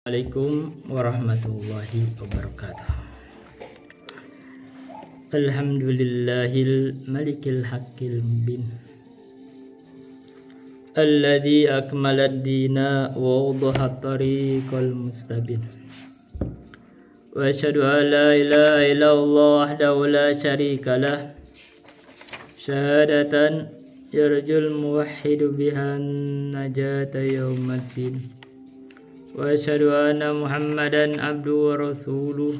Assalamualaikum warahmatullahi wabarakatuh. Alhamdulillahil malikil haqqil mubin alladzi akmalad dina wa wadahat tariqal mustabin. Wa asyhadu an la ilaha illallah wahdahu la syarika lah syahadatan yarjul muwahhidu bihan najata yaumaddin. Wa asyhadu anna Muhammadan abduhu wa rasuluh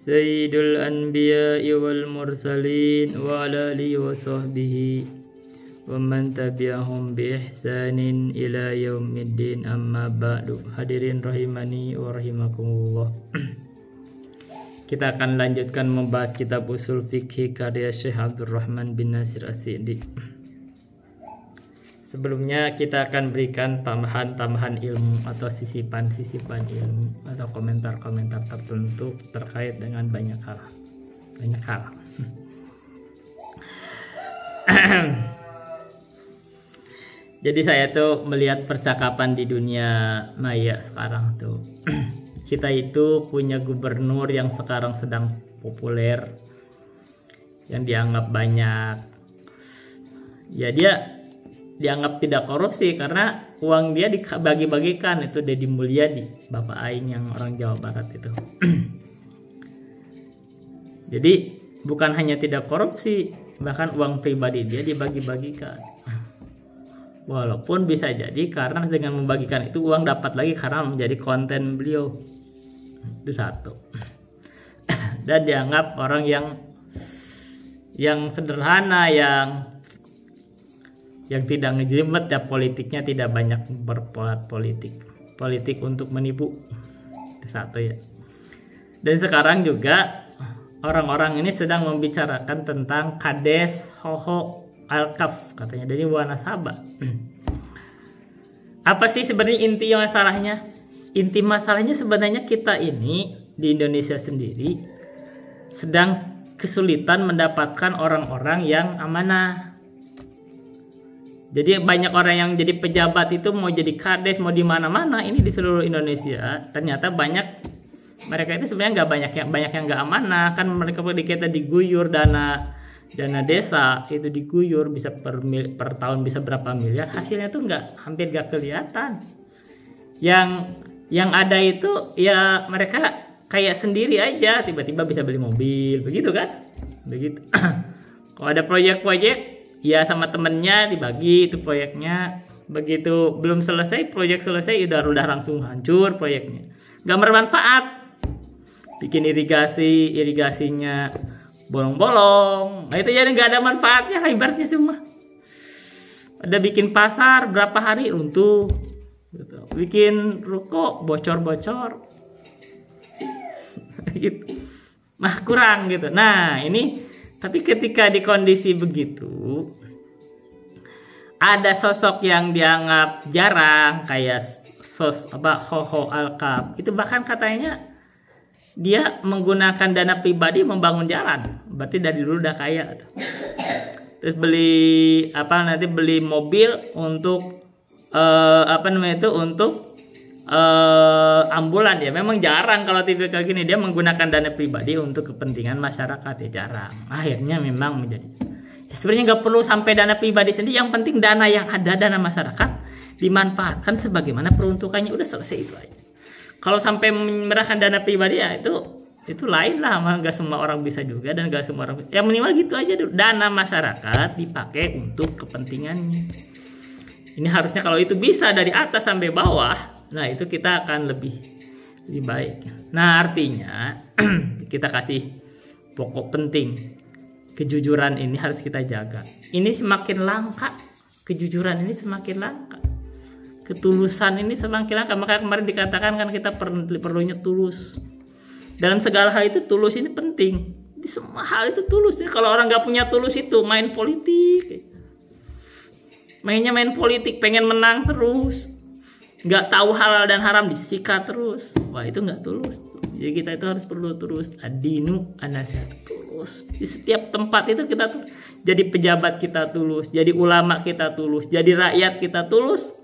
sayyidul anbiya'i wal mursalin wa ala alihi wa sahbihi wa man tabi'ahum bi ihsanin ila yaumiddin, amma ba'du. Hadirin rahimani wa rahimakumullah. Kita akan lanjutkan membahas kitab usul fikih karya Syekh Abdurrahman bin Nasir As-Sa'di. Sebelumnya kita akan berikan tambahan ilmu atau sisipan ilmu atau komentar-komentar tertentu terkait dengan banyak hal. Jadi saya tuh melihat percakapan di dunia maya sekarang tuh. Kita itu punya gubernur yang sekarang sedang populer, yang dianggap banyak. Ya dia dianggap tidak korupsi karena uang dia dibagi-bagikan. Itu Deddy Mulyadi, Bapak Aing yang orang Jawa Barat itu. Jadi bukan hanya tidak korupsi, bahkan uang pribadi dia dibagi-bagikan. Walaupun bisa jadi karena dengan membagikan itu uang dapat lagi karena menjadi konten beliau. Itu satu. Dan dianggap orang yang sederhana, yang tidak ngejelimet, ya politiknya tidak banyak berpolat politik untuk menipu. Itu satu ya. Dan sekarang juga orang-orang ini sedang membicarakan tentang kades hoho al-kaf katanya dari Wanasaba. Apa sih sebenarnya inti masalahnya? Inti masalahnya sebenarnya kita ini di Indonesia sendiri sedang kesulitan mendapatkan orang-orang yang amanah. Jadi banyak orang yang jadi pejabat itu mau jadi kades, mau di mana-mana ini di seluruh Indonesia. Ternyata mereka itu sebenarnya banyak yang nggak amanah. Kan mereka kita diguyur dana desa itu diguyur bisa per tahun bisa berapa miliar. Hasilnya tuh hampir nggak kelihatan. Yang ada itu ya mereka kayak sendiri aja, tiba-tiba bisa beli mobil, begitu kan? Begitu. Kalau ada proyek-proyek ya sama temennya dibagi itu proyeknya, begitu belum selesai proyek selesai udah langsung hancur proyeknya, nggak bermanfaat. Bikin irigasinya bolong-bolong, nah itu jadi nggak ada manfaatnya lah ibaratnya semua. Ada bikin pasar berapa hari runtuh, gitu. Bikin ruko bocor-bocor, gitu. Nah kurang gitu. Nah ini tapi ketika di kondisi begitu, ada sosok yang dianggap jarang kayak Hoho Al-Kaf itu, bahkan katanya dia menggunakan dana pribadi membangun jalan. Berarti dari dulu udah kaya. Terus beli mobil untuk untuk ambulan ya. Memang jarang kalau tipikal gini dia menggunakan dana pribadi untuk kepentingan masyarakat ya, jarang. Akhirnya memang menjadi sebenarnya nggak perlu sampai dana pribadi sendiri, yang penting dana yang ada, dana masyarakat dimanfaatkan sebagaimana peruntukannya, udah selesai itu aja. Kalau sampai menyerahkan dana pribadi ya itu lain lah, nggak semua orang bisa juga, dan nggak semua orang ya minimal gitu aja dulu. Dana masyarakat dipakai untuk kepentingannya. Ini harusnya kalau itu bisa dari atas sampai bawah, nah itu kita akan lebih baik. Nah artinya kita kasih pokok penting, kejujuran ini harus kita jaga. Ini semakin langka, kejujuran ini semakin langka, ketulusan ini semakin langka. Maka kemarin dikatakan kan kita perlunya tulus. Dalam segala hal itu tulus ini penting. Di semua hal itu tulus. Kalau orang nggak punya tulus itu main politik. Mainnya main politik, pengen menang terus, nggak tahu halal dan haram disikat terus. Wah itu nggak tulus. Jadi kita itu harus perlu tulus. Adinu anasat, tulus. Di setiap tempat itu kita tulus. Jadi pejabat kita tulus, jadi ulama kita tulus, jadi rakyat kita tulus.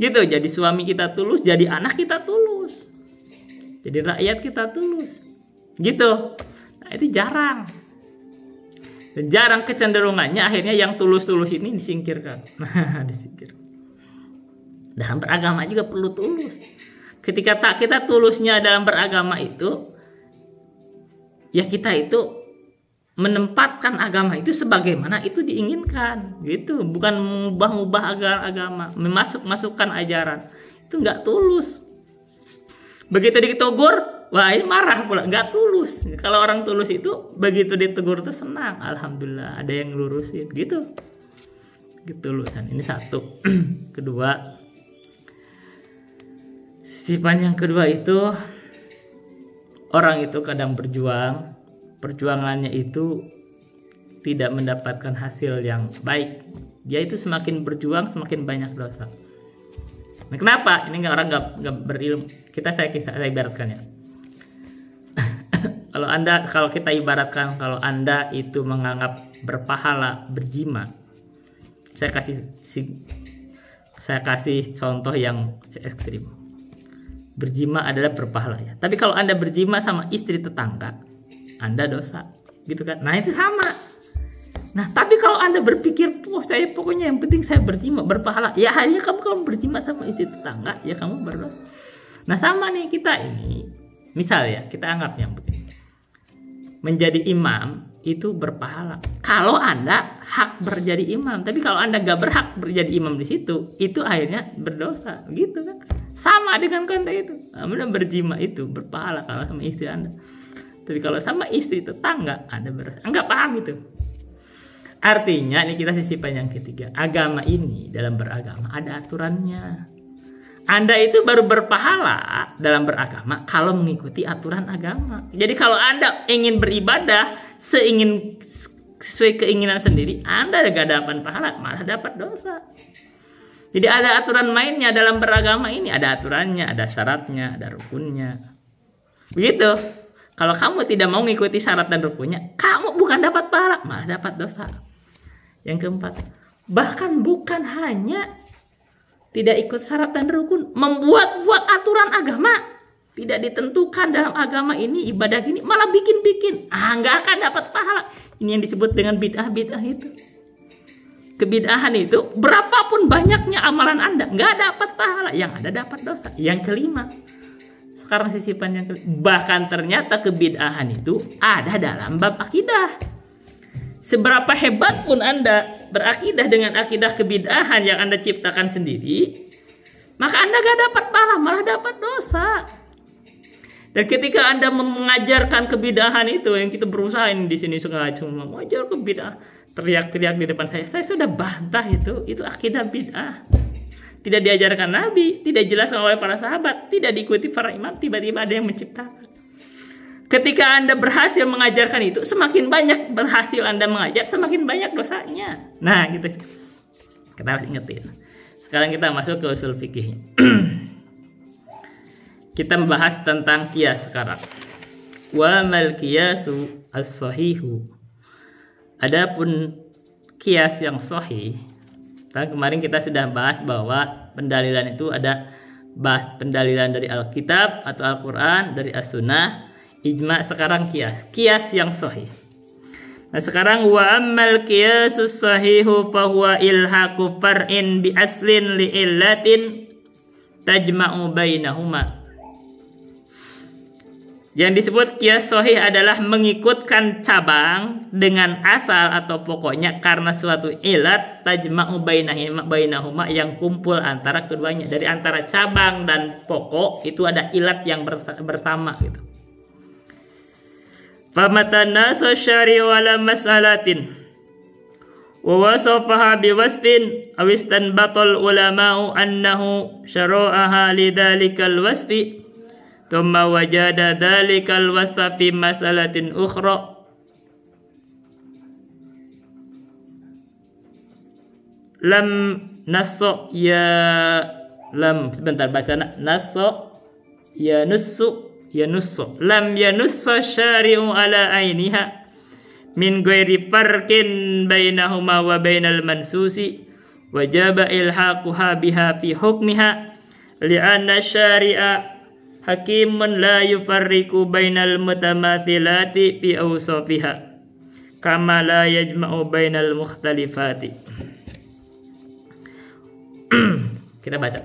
Gitu, jadi suami kita tulus, jadi anak kita tulus, jadi rakyat kita tulus. Gitu. Nah, itu jarang. Dan jarang kecenderungannya akhirnya yang tulus-tulus ini disingkirkan. Disingkir. Dalam beragama juga perlu tulus. Ketika kita tulusnya dalam beragama itu, ya kita itu menempatkan agama itu sebagaimana itu diinginkan, gitu. Bukan mengubah-ubah agama, masukkan ajaran. Itu nggak tulus. Begitu ditegur, wah ini marah pula, nggak tulus. Kalau orang tulus itu begitu ditegur tuh senang, alhamdulillah ada yang lurusin, gitu. Ketulusan ini satu. Kedua, sifat yang kedua itu orang itu kadang berjuang. Perjuangannya itu tidak mendapatkan hasil yang baik. Dia itu semakin berjuang semakin banyak dosa. Nah, kenapa? Ini orang nggak berilmu. Saya ibaratkan ya. Kalau kita ibaratkan, kalau Anda itu menganggap berpahala berjima, saya kasih contoh yang ekstrim. Berjima adalah berpahala ya. Tapi kalau Anda berjima sama istri tetangga, Anda dosa, gitu kan? Nah itu sama. Nah tapi kalau Anda berpikir, saya pokoknya yang penting saya berjima berpahala, ya hanya kamu berjima sama istri tetangga, ya kamu berdosa. Nah sama nih kita ini, misal ya kita anggap yang begini, menjadi imam itu berpahala. Kalau Anda hak berjadi imam, tapi kalau Anda gak berhak berjadi imam di situ, itu akhirnya berdosa, gitu kan? Sama dengan konteks itu. Anda berjima itu berpahala kalau sama istri Anda. Tapi kalau sama istri tetangga, Anda berdosa. Enggak paham itu. Artinya, ini kita sisipan yang ketiga. Agama ini, dalam beragama, ada aturannya. Anda itu baru berpahala dalam beragama kalau mengikuti aturan agama. Jadi kalau Anda ingin beribadah sesuai keinginan sendiri, Anda gak dapat pahala, malah dapat dosa. Jadi ada aturan mainnya dalam beragama ini. Ada aturannya, ada syaratnya, ada rukunnya. Begitu. Kalau kamu tidak mau mengikuti syarat dan rukunnya, kamu bukan dapat pahala, malah dapat dosa. Yang keempat, bahkan bukan hanya tidak ikut syarat dan rukun, membuat-buat aturan agama. Tidak ditentukan dalam agama ini, ibadah gini, malah bikin-bikin. Nggak akan dapat pahala. Ini yang disebut dengan bid'ah-bid'ah itu. Kebid'ahan itu, berapapun banyaknya amalan Anda, nggak dapat pahala. Yang ada dapat dosa. Yang kelima, sekarang sisipan yang bahkan ternyata kebid'ahan itu ada dalam bab akidah. Seberapa hebat pun Anda berakidah dengan akidah kebid'ahan yang Anda ciptakan sendiri, maka Anda gak dapat pahala, malah dapat dosa. Dan ketika Anda mengajarkan kebid'ahan itu, yang kita berusaha di sini sengaja mengajar kebid'ahan, teriak-teriak di depan saya sudah bantah itu akidah bid'ah. Tidak diajarkan Nabi, tidak dijelaskan oleh para sahabat, tidak diikuti para imam, tiba-tiba ada yang menciptakan. Ketika Anda berhasil mengajarkan itu, semakin banyak berhasil Anda mengajar, semakin banyak dosanya. Nah, gitu. Kita harus ingetin. Sekarang kita masuk ke usul fikih. Kita membahas tentang qiyas sekarang. Wa mal qiyasu as-sahihu. Adapun qiyas yang sahih, kemarin kita sudah bahas bahwa pendalilan itu ada bahas pendalilan dari Alkitab atau Al-Quran, dari As-Sunnah, ijma, sekarang qiyas yang sahih. Nah sekarang wa ammal qiyasus sahihu fahuwa ilhaqu far'in bi aslin li illatin tajma'u bainahuma. Yang disebut qiyas sahih adalah mengikutkan cabang dengan asal atau pokoknya karena suatu ilat tajma'u bainahuma yang kumpul antara keduanya. Dari antara cabang dan pokok itu ada ilat yang bersama gitu. Famatanaso syari'u ala mas'alatin wa wasafaha biwasfin awistan batal ulama'u annahu syara'aha lidhalikal wasfi thumma wajada dhalikal wasfa fi mas'alatin ukhra lam nasso ya lam sebentar baca nasso ya nussu yanussu lam yanussa syari'u ala ainiha min ghairi farqin bainahuma wa bainal mansusi wajaba ilhaquha biha fi hukmiha li'anna syari'a hakimun la yufarriqu bainal mutamathilati fi awsafiha kama la yajma'u bainal mukhtalifati. Kita baca.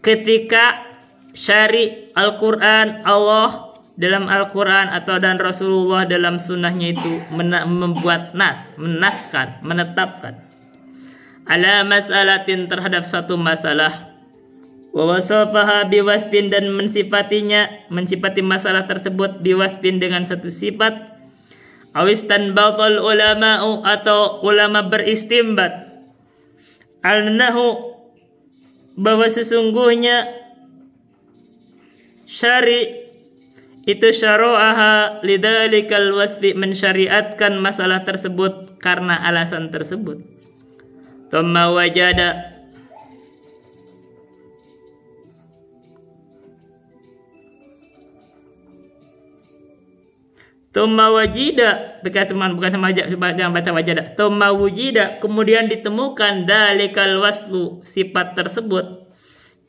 Ketika syari Al-Quran, Allah dalam Al-Quran atau dan Rasulullah dalam sunnahnya itu membuat menaskan, menetapkan ala mas'alatin terhadap satu masalah, wa wasafaha biwasfin dan mensifati masalah tersebut biwasfin dengan satu sifat, awistan batal ulama'u atau ulama beristimbat al-nahu bahwa sesungguhnya syari itu syara'aha lidzalikal wasfi mensyariatkan masalah tersebut karena alasan tersebut. Thumma wajada jangan baca wajada. Thumma wujida kemudian ditemukan dalikal waslu sifat tersebut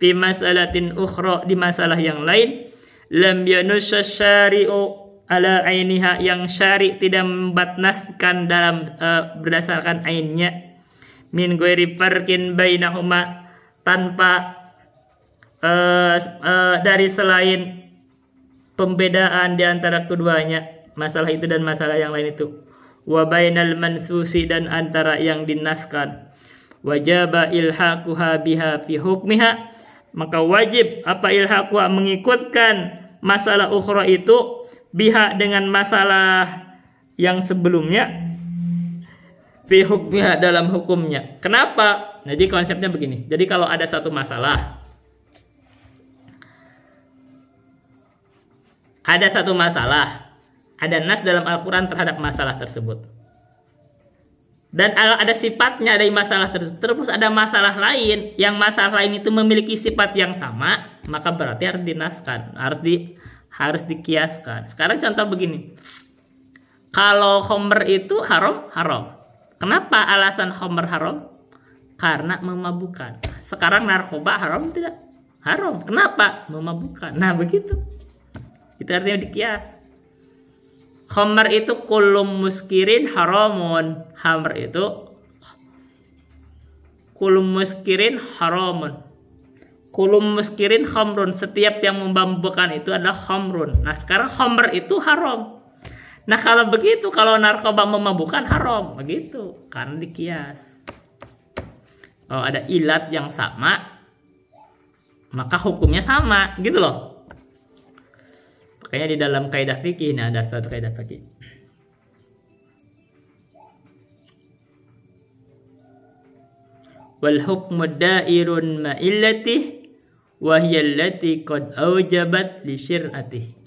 fi masalatin ukhra di masalah yang lain lam yanusha syari'u ala ainiha yang syari tidak membatnaskan dalam berdasarkan ainnya min ghairi farqin bainahuma tanpa dari selain pembedaan di antara keduanya masalah itu dan masalah yang lain itu wa bainal mansusi dan antara yang dinaskan wajaba ilhaquha biha fi hukmiha maka wajib apa ilhaquha mengikutkan masalah ukhra itu biha dengan masalah yang sebelumnya fi hukmiha dalam hukumnya. Kenapa? Jadi konsepnya begini. Jadi kalau ada satu masalah, ada nas dalam Al-Quran terhadap masalah tersebut. Dan ada sifatnya dari masalah tersebut. Terus ada masalah lain, yang masalah lain itu memiliki sifat yang sama, maka berarti harus dinaskan, harus dikiaskan. Sekarang contoh begini. Kalau khamr itu haram. Kenapa alasan khamr haram? Karena memabukkan. Sekarang narkoba haram tidak? Haram. Kenapa? Memabukkan. Nah begitu. Itu artinya dikias. Khamr itu kulum muskirin haramun. Khamr itu kulum muskirin haramun. Kulum muskirin khamrun. Setiap yang memabukkan itu adalah khamrun. Nah sekarang khamr itu haram. Nah kalau begitu, kalau narkoba memabukkan haram, begitu, karena dikias. Kalau ada ilat yang sama, maka hukumnya sama, gitu loh. Makanya di dalam kaidah fikih, ini ada suatu kaidah fikih. Wal hukmu dairun ma'illatih wa hiya allati qad aujabat li syir'atih.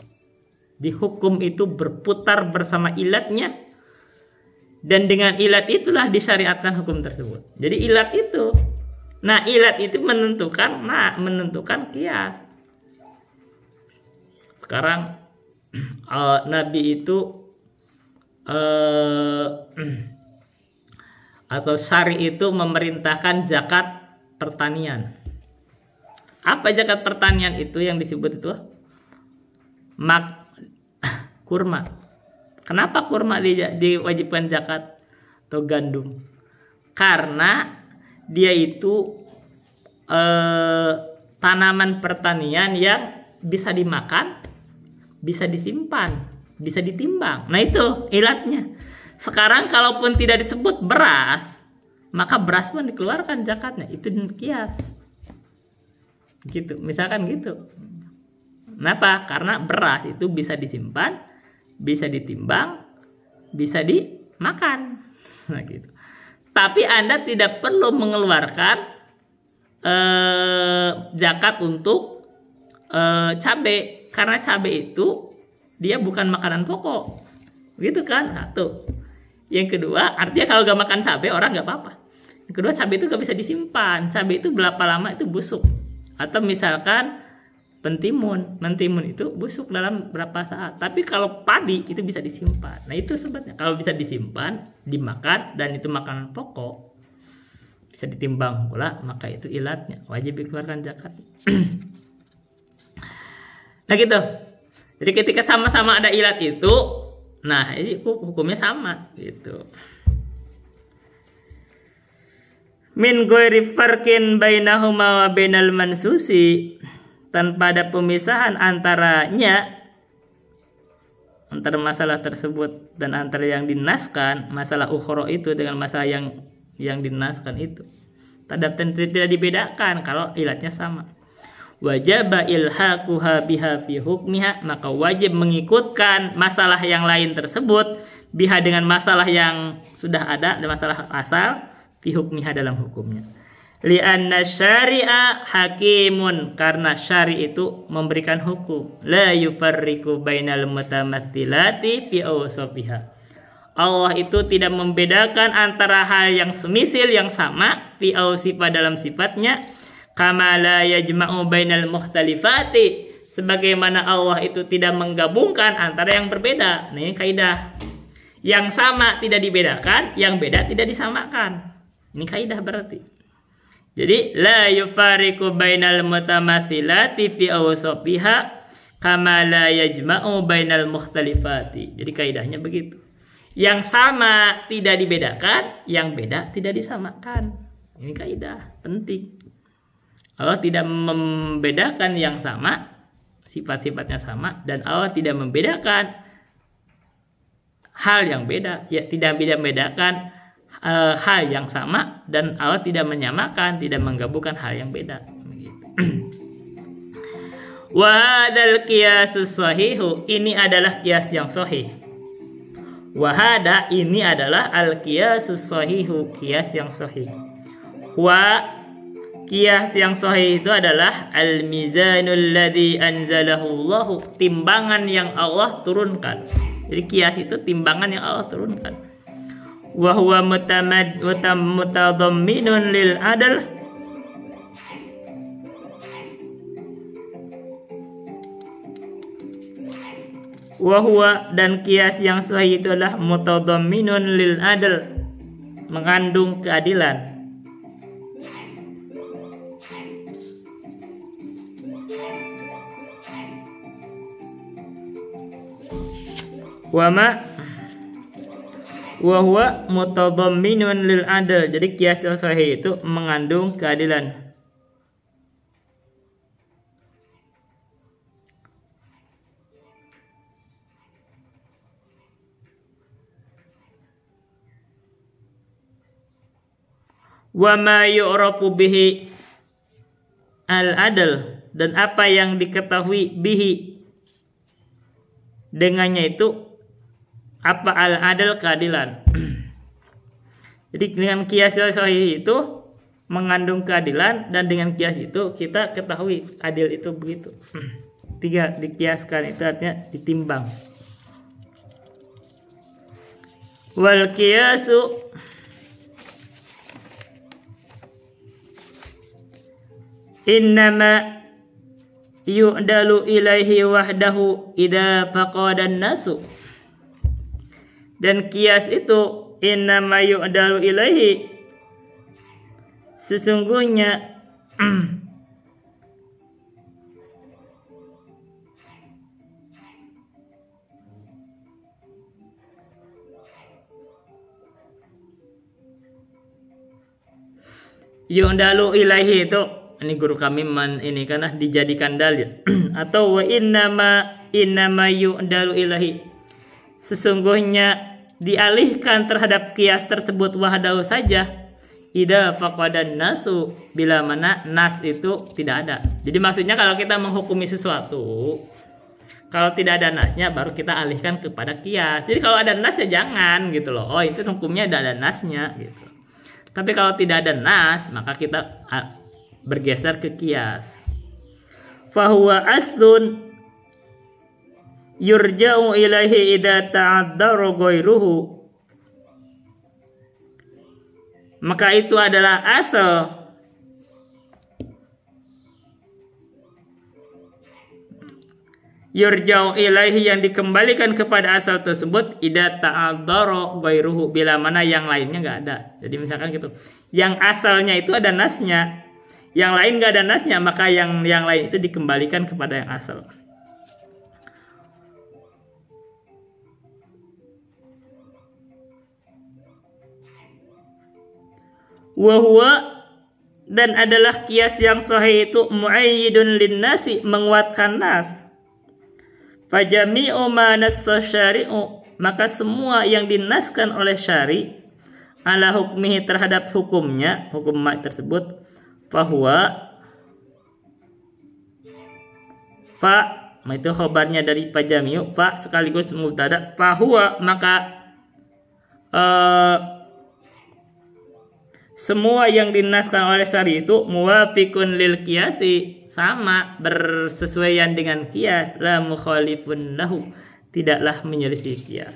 Di hukum itu berputar bersama ilatnya dan dengan ilat itulah disyariatkan hukum tersebut. Jadi ilat itu, nah ilat itu menentukan kias. Sekarang Nabi itu atau syari itu memerintahkan zakat pertanian. Apa zakat pertanian itu yang disebut itu? Kurma. Kenapa kurma diwajibkan zakat atau gandum? Karena dia itu tanaman pertanian yang bisa dimakan, bisa disimpan, bisa ditimbang. Nah itu ilatnya. Sekarang kalaupun tidak disebut beras, maka beras pun dikeluarkan zakatnya. Itu kias. Gitu, misalkan gitu. Kenapa? Karena beras itu bisa disimpan, bisa ditimbang, bisa dimakan. Nah, gitu. Tapi Anda tidak perlu mengeluarkan zakat untuk cabai, karena cabai itu dia bukan makanan pokok, gitu kan? Satu. Yang kedua, artinya kalau gak makan cabai orang nggak apa-apa. Yang kedua, cabai itu gak bisa disimpan. Cabai itu berapa lama itu busuk. Atau misalkan mentimun itu busuk dalam berapa saat. Tapi kalau padi itu bisa disimpan. Nah itu sebetulnya kalau bisa disimpan, dimakan dan itu makanan pokok, bisa ditimbang pula, maka itu ilatnya, wajib dikeluarkan zakat. Nah gitu. Jadi ketika sama-sama ada ilat itu, nah ini hukumnya sama gitu. Min ghairi farqin bainahuma wa bainal mansusi, tanpa ada pemisahan antaranya, antara masalah tersebut dan antara yang dinaskan, masalah ukhra itu dengan masalah yang dinaskan itu. Tidak dibedakan kalau ilatnya sama. Wajaba ilhaquha biha fi hukmiha, maka wajib mengikutkan masalah yang lain tersebut biha dengan masalah yang sudah ada, dan masalah asal fi hukmiha dalam hukumnya. Lianna syari'a hakimun, karena syari itu memberikan hukum. La yufarriqu bainal mutamathilati fi awsafiha. Allah itu tidak membedakan antara hal yang semisil, yang sama, fi awsifa dalam sifatnya, kama la yajma'u bainal mukhtalifati, sebagaimana Allah itu tidak menggabungkan antara yang berbeda. Nah, ini kaidah. Yang sama tidak dibedakan, yang beda tidak disamakan. Ini kaidah berarti. Jadi la yufariqu bainal mutamathilati fi awsafiha kama la yajma'u bainal mukhtalifati. Jadi kaidahnya begitu. Yang sama tidak dibedakan, yang beda tidak disamakan. Ini kaidah penting. Allah tidak membedakan yang sama, sifat-sifatnya sama, dan Allah tidak membedakan hal yang beda, ya tidak membedakan hal yang sama, dan Allah tidak menyamakan, tidak menggabungkan hal yang beda. Wa hadzal qiyasus sahihu, ini adalah qiyas yang sahih. Wa hada, ini adalah al qiyasus sahihu, qiyas yang sahih. Wa, qiyas yang sahih itu adalah al mizanul ladzi anzalahu Allah, timbangan yang Allah turunkan. Jadi qiyas itu timbangan yang Allah turunkan. Wa huwa mutadamminun lil adl, wa huwa, dan qiyas yang sahih itu adalah mutadamminun lil adl, mengandung keadilan. Wa huwa mutadamminun lil adl, jadi qiyas yang sahih itu mengandung keadilan. Wa ma yu'rafu bihi al adl, dan apa yang diketahui bihi dengannya itu apa al adl, keadilan. Jadi dengan qiyas sahih itu mengandung keadilan, dan dengan qiyas itu kita ketahui adil itu begitu. Tiga, dikiaskan itu artinya ditimbang. Wal qiyasu innama yu'dalu ilaihi wahdahu idza faqadan nasu, dan qiyas itu innama yu'dalu ilaihi, sesungguhnya yu'dalu ilaihi itu, ini guru kami ini karena dijadikan dalil. Atau wa innama yu'dalu ilaihi, sesungguhnya dialihkan terhadap qiyas tersebut wahdahu saja, idza faqadan nasu, bila mana nas itu tidak ada. Jadi maksudnya kalau kita menghukumi sesuatu, kalau tidak ada nasnya baru kita alihkan kepada qiyas. Jadi kalau ada nas ya jangan gitu loh. Oh, itu hukumnya ada nasnya gitu. Tapi kalau tidak ada nas, maka kita bergeser ke qiyas. Fahuwa aslun yurja'u ilaihi idza ta'addara ghairuhu, maka itu adalah asal yurja'u ilaihi, yang dikembalikan kepada asal tersebut, idza ta'addara ghairuhu, bila mana yang lainnya enggak ada. Jadi misalkan gitu, yang asalnya itu ada nasnya, yang lain nggak ada nasnya, maka yang lain itu dikembalikan kepada yang asal. Wahwa, dan adalah kias yang sahih itu muayyidun linnasi, menguatkan nas. Fajami'u ma nassa syari'u, maka semua yang dinaskan oleh syari ala hukmihi, terhadap hukumnya, hukum ma tersebut, fahuwa, fa itu khabarnya dari fajami'u, fa sekaligus mubtada, fahuwa, maka semua yang dinaskan oleh syari itu muwafiqun lil qiyasi, sama, bersesuaian dengan qiyas, la mukhalifun lahu, tidaklah menyelisih qiyas.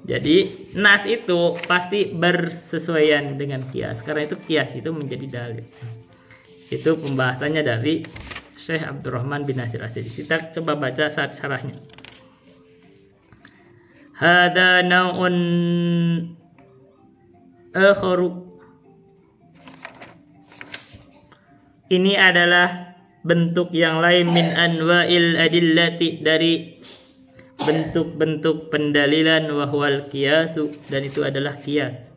Jadi nas itu pasti bersesuaian dengan qiyas, karena itu qiyas itu menjadi dalil. Itu pembahasannya dari Syekh Abdurrahman bin Nasir As-Sa'di. Kita coba baca syarahnya. Hada naun akharu, ini adalah bentuk yang lain, min anwa'il adillati, dari bentuk-bentuk pendalilan, wa huwal qiyasu, dan itu adalah qiyas.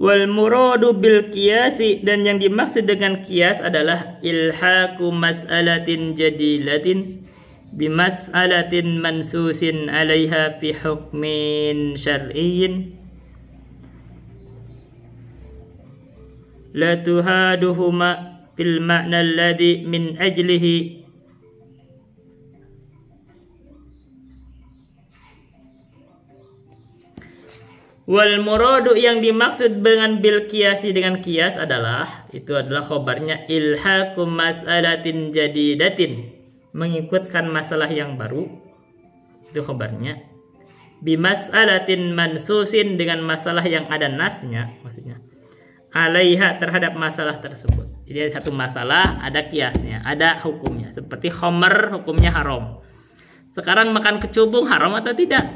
Wal muradu bil qiyasi, dan yang dimaksud dengan qiyas adalah ilhaqu mas'alatin jadilatin bimas'alatin mansusin 'alaiha fi hukmin syar'iyyin la tuhaduhuma fil ma'na alladhi min ajlihi wal muradu, yang dimaksud dengan bil qiyasi, dengan qiyas adalah, itu adalah khobarnya, ilhaqu mas'alatin jadidatin, mengikutkan masalah yang baru, itu khobarnya, bimas'alatin mansusin, dengan masalah yang ada nasnya, maksudnya, alaiha, terhadap masalah tersebut. Jadi ada satu masalah, ada qiyasnya, ada hukumnya, seperti khamr hukumnya haram. Sekarang makan kecubung haram atau tidak?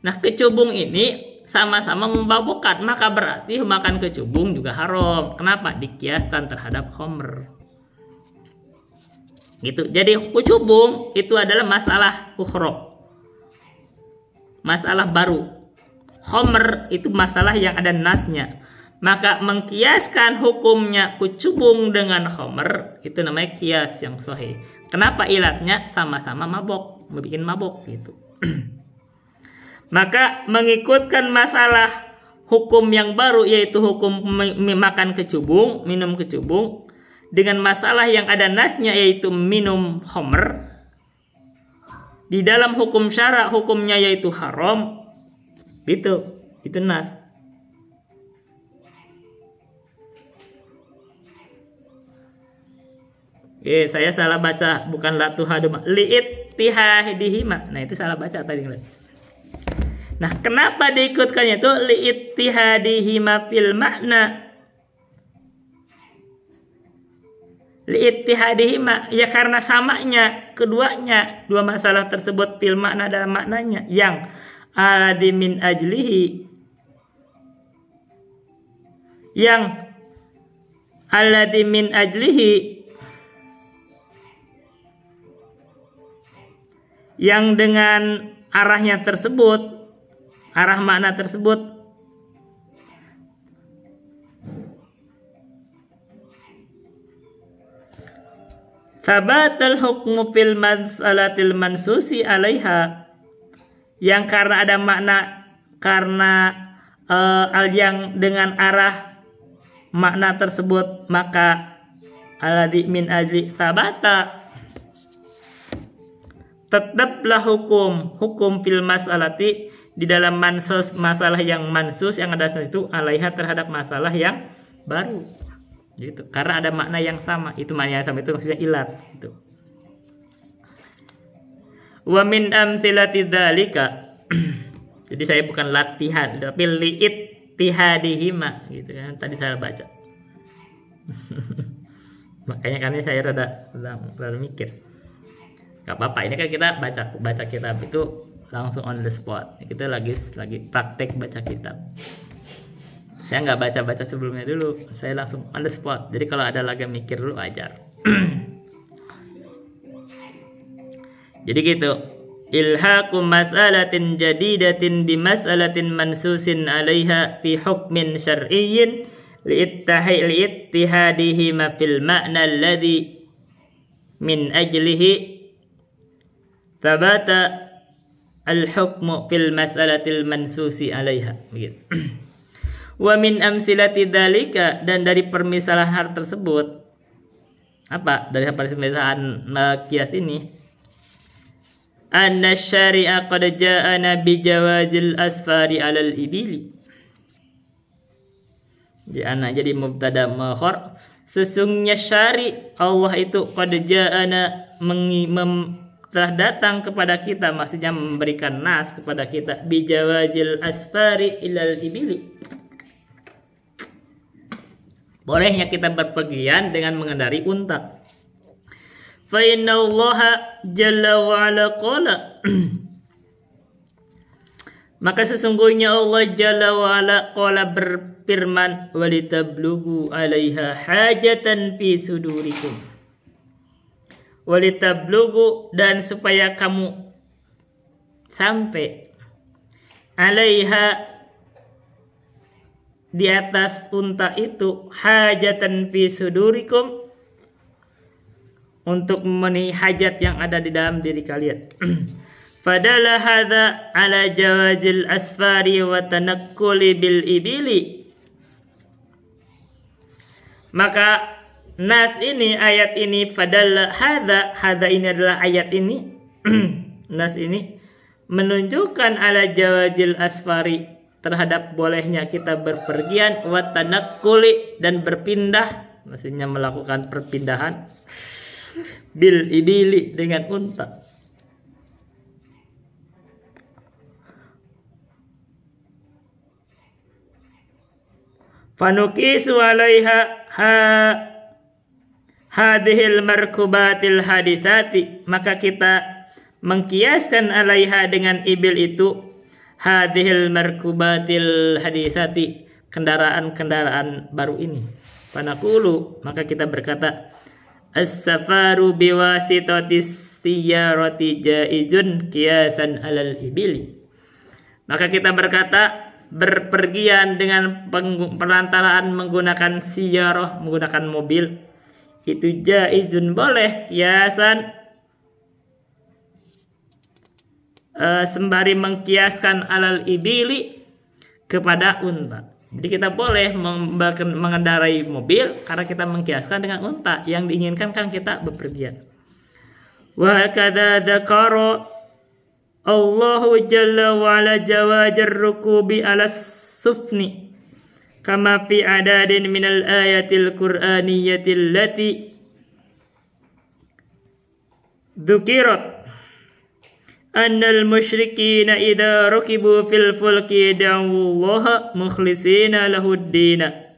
Nah, kecubung ini sama-sama memabukkan, maka berarti makan kecubung juga haram. Kenapa? Dikiaskan terhadap khamr. Gitu. Jadi kecubung itu adalah masalah ukhra, masalah baru. Khamr itu masalah yang ada nasnya. Maka mengkiaskan hukumnya kecubung dengan khamr, itu namanya kias yang sahih. Kenapa? Ilatnya sama-sama mabok, bikin mabok gitu. Maka mengikutkan masalah hukum yang baru, yaitu hukum makan kecubung, minum kecubung, dengan masalah yang ada nasnya, yaitu minum khamr. Di dalam hukum syara, hukumnya yaitu haram. Itu nas. Saya salah baca, bukan la tuhaduma, li'ittihadihima. Nah, itu salah baca tadi. Nah, kenapa diikutkannya itu li'ittihadihima fil makna? Li'ittihadihima, ya karena samanya keduanya, dua masalah tersebut fil makna, dalam maknanya, yang alladzi min ajlihi, yang alladzi min ajlihi, yang dengan arahnya tersebut, arah makna tersebut, sabatal hukmu fil mas'alatil mansusi 'alaiha, yang karena ada makna, karena yang dengan arah makna tersebut, maka alladzi min ajli sabata, tetaplah hukum fil mas'alati, di dalam mansus, masalah yang mansus, yang ada itu, alaiha, terhadap masalah yang baru gitu, karena ada makna yang sama. Itu makna yang sama itu maksudnya ilat gitu. Wa min amthilati dzalika jadi saya bukan latihan tapi liittihadihima gitu kan, tadi saya baca. Makanya kan saya rada mikir. Gak apa-apa, ini kan kita baca kitab itu langsung on the spot. Kita lagi praktek baca kitab. Saya nggak baca sebelumnya dulu, saya langsung on the spot. Jadi kalau ada lagi mikir dulu ajar. Jadi gitu. Ilhaqu mas'alatin jadidatin bi mas'alatin mansusin 'alaiha fi hukmin syar'iyyin liittihadihi ma fil ma'na alladhi min ajlihi thabata al-hukmu fil mas'alatil mansusi 'alaiha. Begitu. Wa min amsilati dzalika, dan dari permisalan hal tersebut apa? Dari permisalan kias ini, anna syari'a qad ja'ana bi jawazil asfari 'alal ibili. Jadi mubtada mahor, sesungguhnya syari Allah itu qad ja'ana telah datang kepada kita, maksudnya memberikan nas kepada kita, bi jawazil asfari ilal ibili. Bolehnya kita berpergian dengan mengendari unta. Fa inna Allah jalla wa ala qala maka sesungguhnya Allah jalla wa ala qala berfirman, walitablugu 'alaiha hajatan fi sudurikum. Walitablugu, dan supaya kamu sampai 'alaiha, di atas unta itu, hajatan fi sudurikum, untuk memenuhi hajat yang ada di dalam diri kalian. Fadala hadza ala jawazil asfari wa tanakkuli bil ibili. Maka nas ini, ayat ini, fadala hadza ini adalah ayat ini nas ini menunjukkan ala jawazil asfari, terhadap bolehnya kita berpergian, wa tanakkuli, dan berpindah, maksudnya melakukan perpindahan, bil ibili, dengan unta. Fanukisu 'alaiha hadhil markubatil haditsati, maka kita mengkiaskan 'alaiha, dengan ibil itu, hadhil markubatil haditsati, kendaraan-kendaraan baru ini. Fanaqulu, maka kita berkata, as-safaru biwasitatis siyarati jaizun qiyasan 'alal ibili. Maka kita berkata, berpergian dengan perantaraan menggunakan siyarah, menggunakan mobil, itu jaizun, boleh, qiyasan, sembari mengkiaskan, alal ibili, kepada unta. Jadi kita boleh mengendarai mobil karena kita mengkiaskan dengan unta. Yang diinginkan kan kita bepergian. Wa kadza dzakara Allahu jalla wa ala jawazir rukubi ala sufni kama fi adadin minal ayatil qur'aniyatil lati dzukirat annal musyrikina idza rakibu fil fulki da'ullaha mukhlisina lahuddina.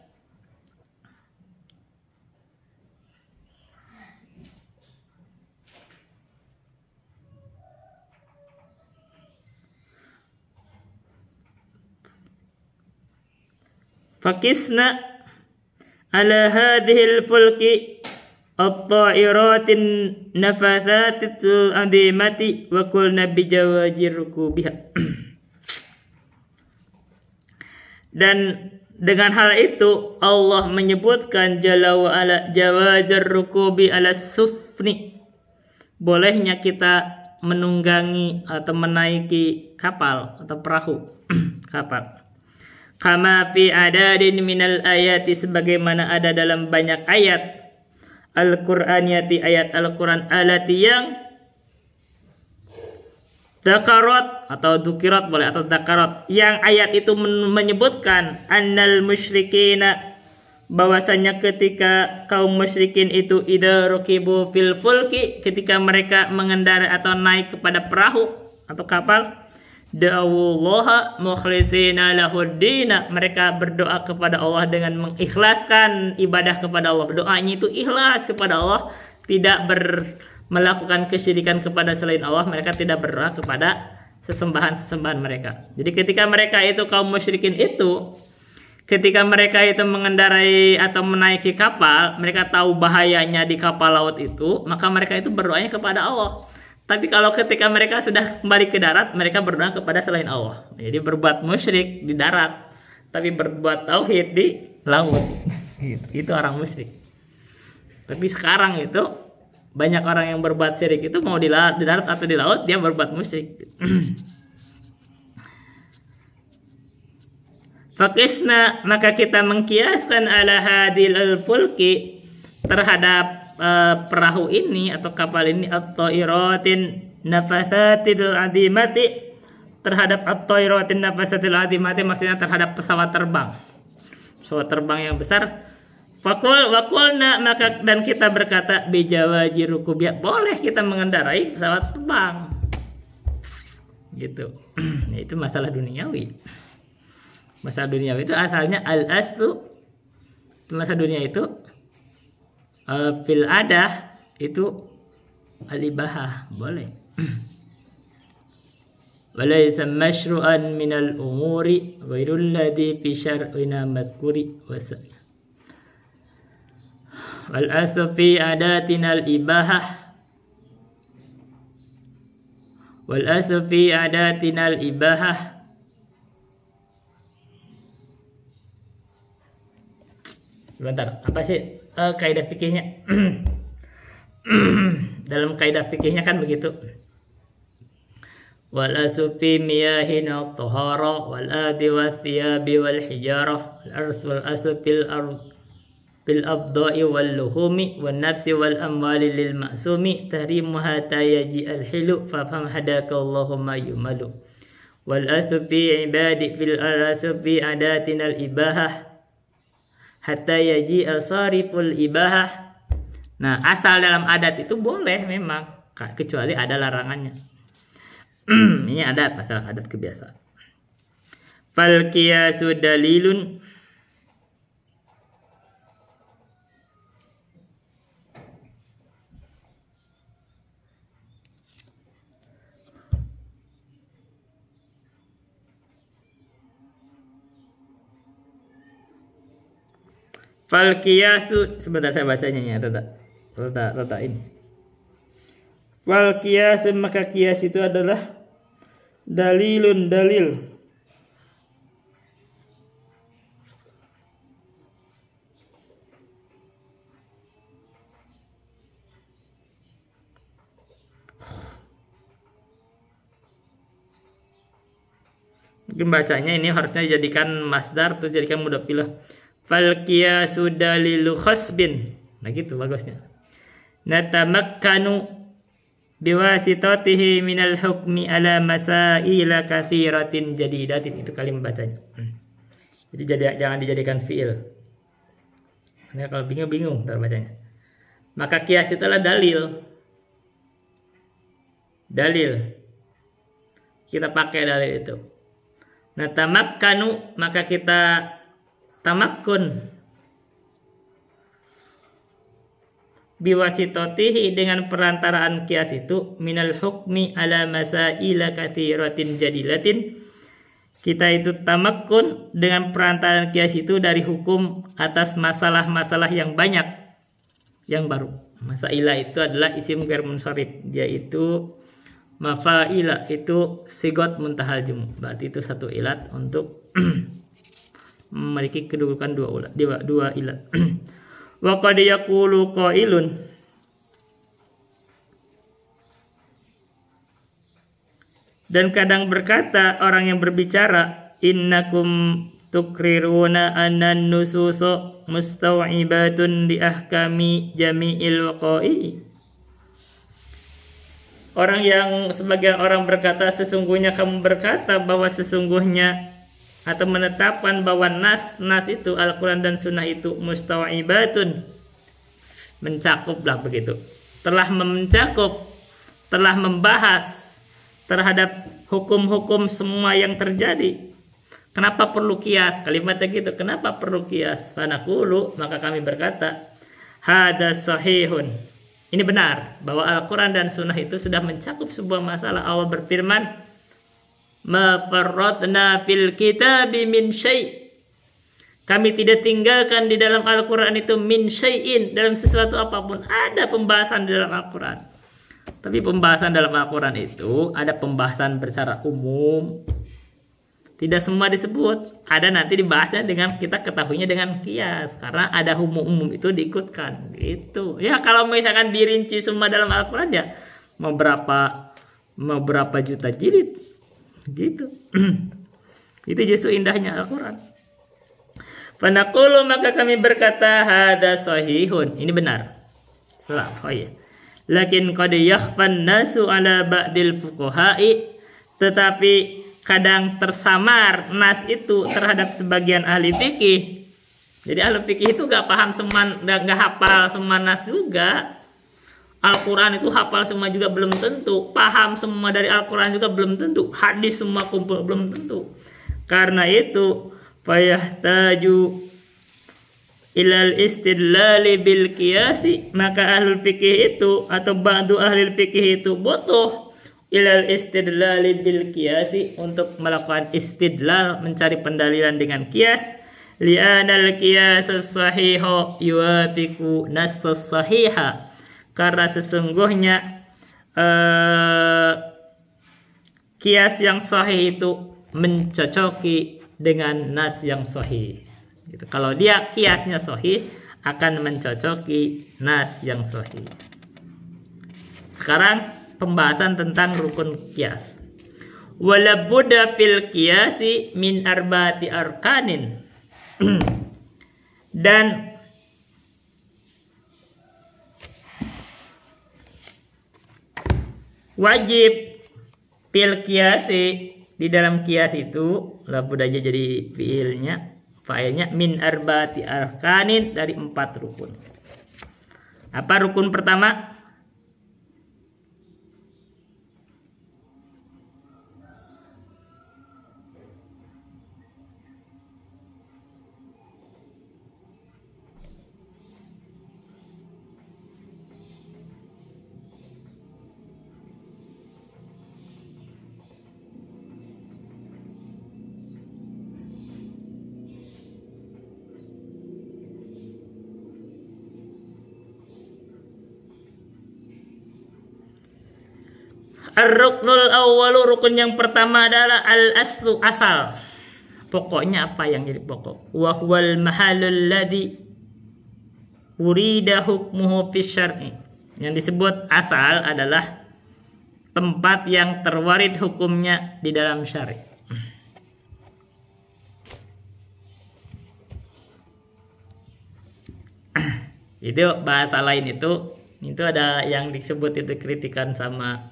Fakisna ala hadhil fulki at-ta'iratin nafasatil adimati wa qulna bijawajir rukubiha. Dan dengan hal itu Allah menyebutkan jalla wa ala jawazir rukubi ala sufni, bolehnya kita menunggangi atau menaiki kapal atau perahu kapal. Kama fi adadin minal ayati, sebagaimana ada dalam banyak ayat Al-Qur'aniyati, ayat Al-Quran alati yang dakarat atau dukirat boleh, atau dakarat, yang ayat itu menyebutkan annal musyrikina, bahwasanya ketika kaum musyrikin itu idza rukibu fil fulki, ketika mereka mengendarai atau naik kepada perahu atau kapal, da'awullaha mukhlishina lahuddina, mereka berdoa kepada Allah dengan mengikhlaskan ibadah kepada Allah. Doanya itu ikhlas kepada Allah, tidak melakukan kesyirikan kepada selain Allah. Mereka tidak berdoa kepada sesembahan-sesembahan mereka. Jadi ketika mereka itu kaum musyrikin itu, ketika mereka itu mengendarai atau menaiki kapal, mereka tahu bahayanya di kapal laut itu, maka mereka itu berdoanya kepada Allah. Tapi kalau ketika mereka sudah kembali ke darat, mereka berdoa kepada selain Allah. Jadi berbuat musyrik di darat, tapi berbuat tauhid di laut. Itu orang musyrik. Tapi sekarang itu banyak orang yang berbuat syirik itu mau di darat atau di laut, dia berbuat musyrik. Fakisna, maka kita mengkiaskan ala hadil fulki, terhadap perahu ini atau kapal ini, at-thairatin nafasatil azimati, terhadap at-thairatin nafasatil azimati maksudnya terhadap pesawat terbang yang besar. Wakulna, maka dan kita berkata bijawaji rukubiyah, boleh kita mengendarai pesawat terbang gitu. Nah, itu masalah duniawi. Masalah duniawi itu asalnya al-aslu, masalah dunia itu fil adah itu al-ibahah, boleh. Walaysa masyru'an minal umuri ghairul ladzi fi syar'ina madhkuri wal aslu fi adatina al-ibahah wal aslu fi adatina al-ibahah. Sebentar, apa sih kaidah fikihnya? Dalam kaidah fikihnya kan begitu. Wal asu fi miyahin at-tahara wal adi wa thiyabi wal hijarah wal ars wal asu fil abda'i wal luhumi wan nafsi wal amwali lil ma'sumi tahrimuha tayaji al hilu fa faham hadaka Allahumma yumalu wal asu fi ibadi fil asu fi adatina al ibahah hatta yaji asariful ibahah. Nah, asal dalam adat itu boleh memang, kecuali ada larangannya. Ini adat, pasal adat kebiasaan. Fal qiyasu dalilun, fal qiyasu, sebentar saya bacanya ya, rada ini. Fal qiyasu, maka qiyas itu adalah dalilun, dalil. Mungkin bacanya ini harusnya dijadikan masdar atau jadikan mudzakkirah. Fal qiyasu dalilu khasbin. Nah gitu bagusnya. Natamakkanu biwasitatihi minal hukmi ala masaila katsiratin jadidatin. Itu kalimat bacanya. Jadi jangan dijadikan fiil. Karena kalau bingung dalam bacanya. Maka qiyas itu adalah dalil. Dalil. Kita pakai dalil itu. Natamakkanu, maka kita tamakkun biwasitotihi, dengan perantaraan kias itu, minal hukmi ala masaila katsiratin jadilatin, kita itu tamakkun dengan perantaraan kias itu dari hukum atas masalah-masalah yang banyak, yang baru. Masailah itu adalah isim ghair munsharif, yaitu mafaila itu sigot muntahal jumu, berarti itu satu ilat untuk memiliki kedudukan dua ilat. Wa qad yaqulu qailun, dan kadang berkata orang yang berbicara, innakum tukriruna anan nususo mustau'ibatun li ahkami jami'il waqa'i. Sebagian orang berkata, sesungguhnya kamu berkata bahwa sesungguhnya atau menetapkan bahwa nas itu Al-Quran dan Sunnah itu mustawibatun, mencakup lah begitu, telah mencakup, telah membahas terhadap hukum-hukum semua yang terjadi. Kenapa perlu kias? Kalimatnya gitu, kenapa perlu kias? Fanaqulu, maka kami berkata, hada sahihun, ini benar bahwa Al-Quran dan Sunnah itu sudah mencakup sebuah masalah. Allah berfirman, ma farratna fil kitabi min syai', kami tidak tinggalkan di dalam Al-Quran itu min syai'in, dalam sesuatu apapun. Ada pembahasan di dalam Al-Quran, tapi pembahasan dalam Al-Quran itu ada pembahasan secara umum, tidak semua disebut. Ada nanti dibahasnya dengan kita ketahuinya dengan kias, karena ada umum itu diikutkan gitu. Ya kalau misalkan dirinci semua dalam Al-Quran ya mau berapa juta jilid gitu. Itu justru indahnya Al-Quran. Fanaqulu, maka kami berkata, hada sahihun, ini benar. Salah, oh iya. Lakin qad yakhfan nasu ala ba'dil fuqaha'i, tetapi kadang tersamar nas itu terhadap sebagian ahli fikih. Jadi ahli fikih itu gak paham semua, gak hafal semua nas juga. Al-Quran itu hafal semua juga belum tentu, paham semua dari Al-Quran juga belum tentu, hadis semua kumpul belum tentu. Karena itu fayahtaju ilal istidlali bil qiyasi, maka ahlul fikih itu atau ba'du ahlul fikih itu butuh ilal istidlali bil qiyasi, untuk melakukan istidlal, mencari pendalilan dengan qiyas. Li'anal qiyas as-sahiha yuwafiqu nass as-sahiha, karena sesungguhnya qiyas yang sahih itu mencocoki dengan nas yang sahih gitu. Kalau dia kiasnya sahih akan mencocoki nas yang sahih. Sekarang pembahasan tentang rukun kias. Wala budda fil qiyasi min arba'ati arkanin. Dan wajib fil qiyasi, di dalam kias itu labud aja jadi fiilnya, fa'ilnya min arba'ati arkanin, dari 4 rukun. Apa rukun pertama? Ar-ruknul awwalu, rukun yang pertama adalah al-aslu, asal. Pokoknya apa yang jadi pokok? Wa huwal mahalul ladzi urida hukmuhu fis syar'i. Yang disebut asal adalah tempat yang terwarid hukumnya di dalam syari'. Itu bahasa lain itu ada yang disebut itu kritikan sama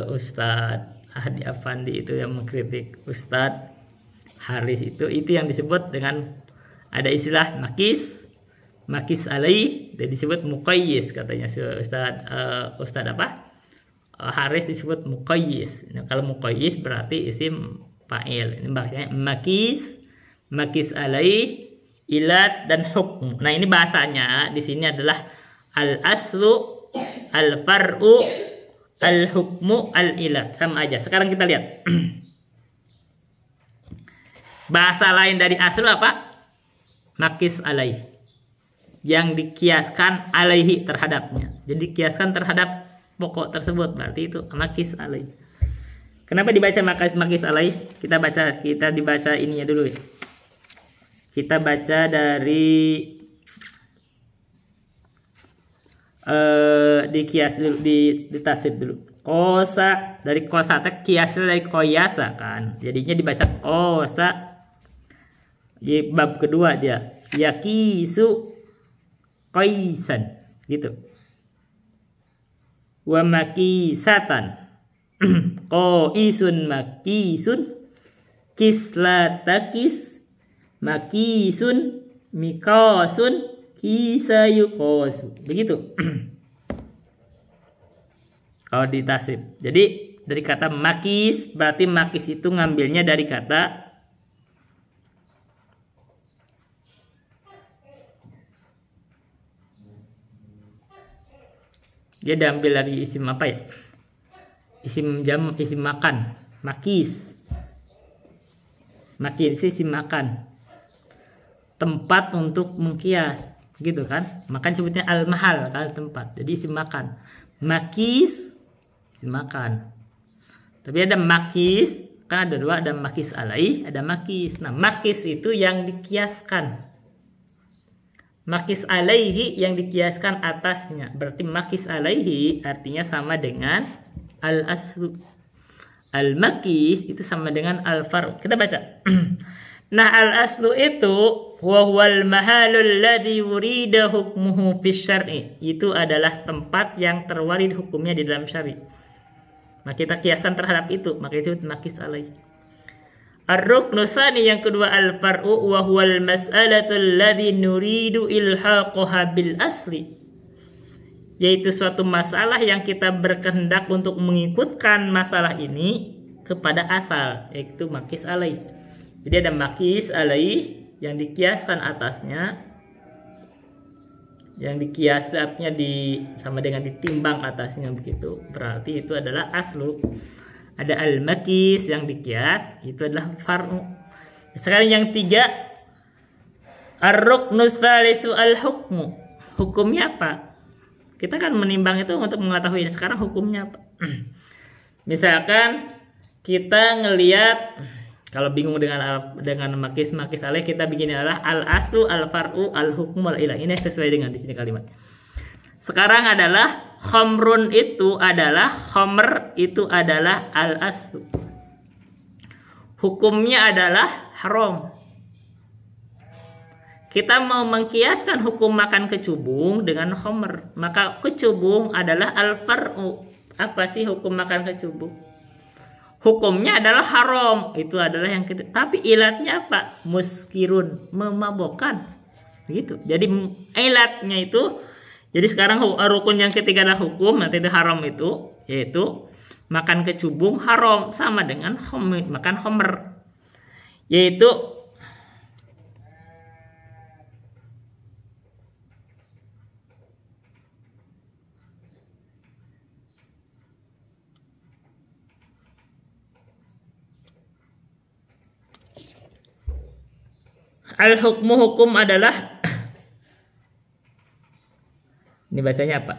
Ustadz Ahdi Afandi itu yang mengkritik Ustadz Haris itu yang disebut dengan ada istilah makis alaih, dan disebut muqayyis katanya Ustadz Haris disebut muqayyis. Nah, kalau muqayyis berarti isim fa'il. Ini maksudnya makis alaih, ilat dan hukm. Nah, ini bahasanya di sini adalah al aslu, al far'u, al-hukmu, al-ilat, sama aja. Sekarang kita lihat bahasa lain dari asal apa? Makis alaih, yang dikiaskan alaihi, terhadapnya. Jadi kiaskan terhadap pokok tersebut, berarti itu makis alaih. Kenapa dibaca makis alaih? Kita dibaca ininya dulu ya. Kita baca dari di kias dulu, di tasib dulu. Kosa, dari kosa kiasnya dari koyasa kan, jadinya dibaca kosa. Di bab kedua dia yakisu koisan gitu. Wa makisatan koisun makisun kislatakis, makisun, mikosun, kisayukosu. Begitu. Kalau ditasib. Jadi dari kata makis, berarti makis itu ngambilnya dari kata dia diambil dari isim apa ya? Isim jam, isim makan. Makis. Makis isim makan. Tempat untuk mengkias, gitu kan? Makan sebutnya al-mahal, kan tempat. Jadi isim makan. Makis isim makan. Tapi ada makis, kan ada dua, ada makis alaih, ada makis. Nah, makis itu yang dikiaskan. Makis alaihi yang dikiaskan atasnya. Berarti makis alaihi artinya sama dengan al-aslu. Al-makis itu sama dengan al-faru. Kita baca. Nah, al-aslu itu wa huwal mahalul ladzi wurida hukmuhu fis syar'i. Itu adalah tempat yang terwarid hukumnya di dalam syari. Maka kita kiasan terhadap itu, maka disebut makis alaihi. Ar-ruknu tsani yang kedua al-far'u wa huwal mas'alatul ladzi nuridu ilhaqaha bil asli. Yaitu suatu masalah yang kita berkehendak untuk mengikutkan masalah ini kepada asal, yaitu makis alaih. Jadi ada makis alaih yang dikiaskan atasnya. Yang dikias artinya sama dengan ditimbang atasnya begitu. Berarti itu adalah aslu. Ada al-makis yang dikias, itu adalah far'u. Sekarang yang tiga, ar-ruknu tsalisu al-hukmu. Hukumnya apa? Kita kan menimbang itu untuk mengetahui. Sekarang hukumnya apa? Misalkan kita ngelihat, kalau bingung dengan makis alaih, kita bikin adalah al-aslu, al-far'u, al-hukmu, al-ilah. Ini sesuai dengan di sini kalimat. Sekarang adalah khamrun itu adalah khamr itu adalah al-aslu. Hukumnya adalah haram. Kita mau mengkiaskan hukum makan kecubung dengan khamr. Maka kecubung adalah al-far'u. Apa sih hukum makan kecubung? Hukumnya adalah haram. Itu adalah yang kita. Tapi ilatnya apa? Muskirun, memabokkan. Begitu. Jadi ilatnya itu. Jadi sekarang rukun yang ketiga adalah hukum, nanti itu haram itu, yaitu makan kecubung haram sama dengan makan homer, yaitu al-hukmu hukum adalah ini bacanya apa?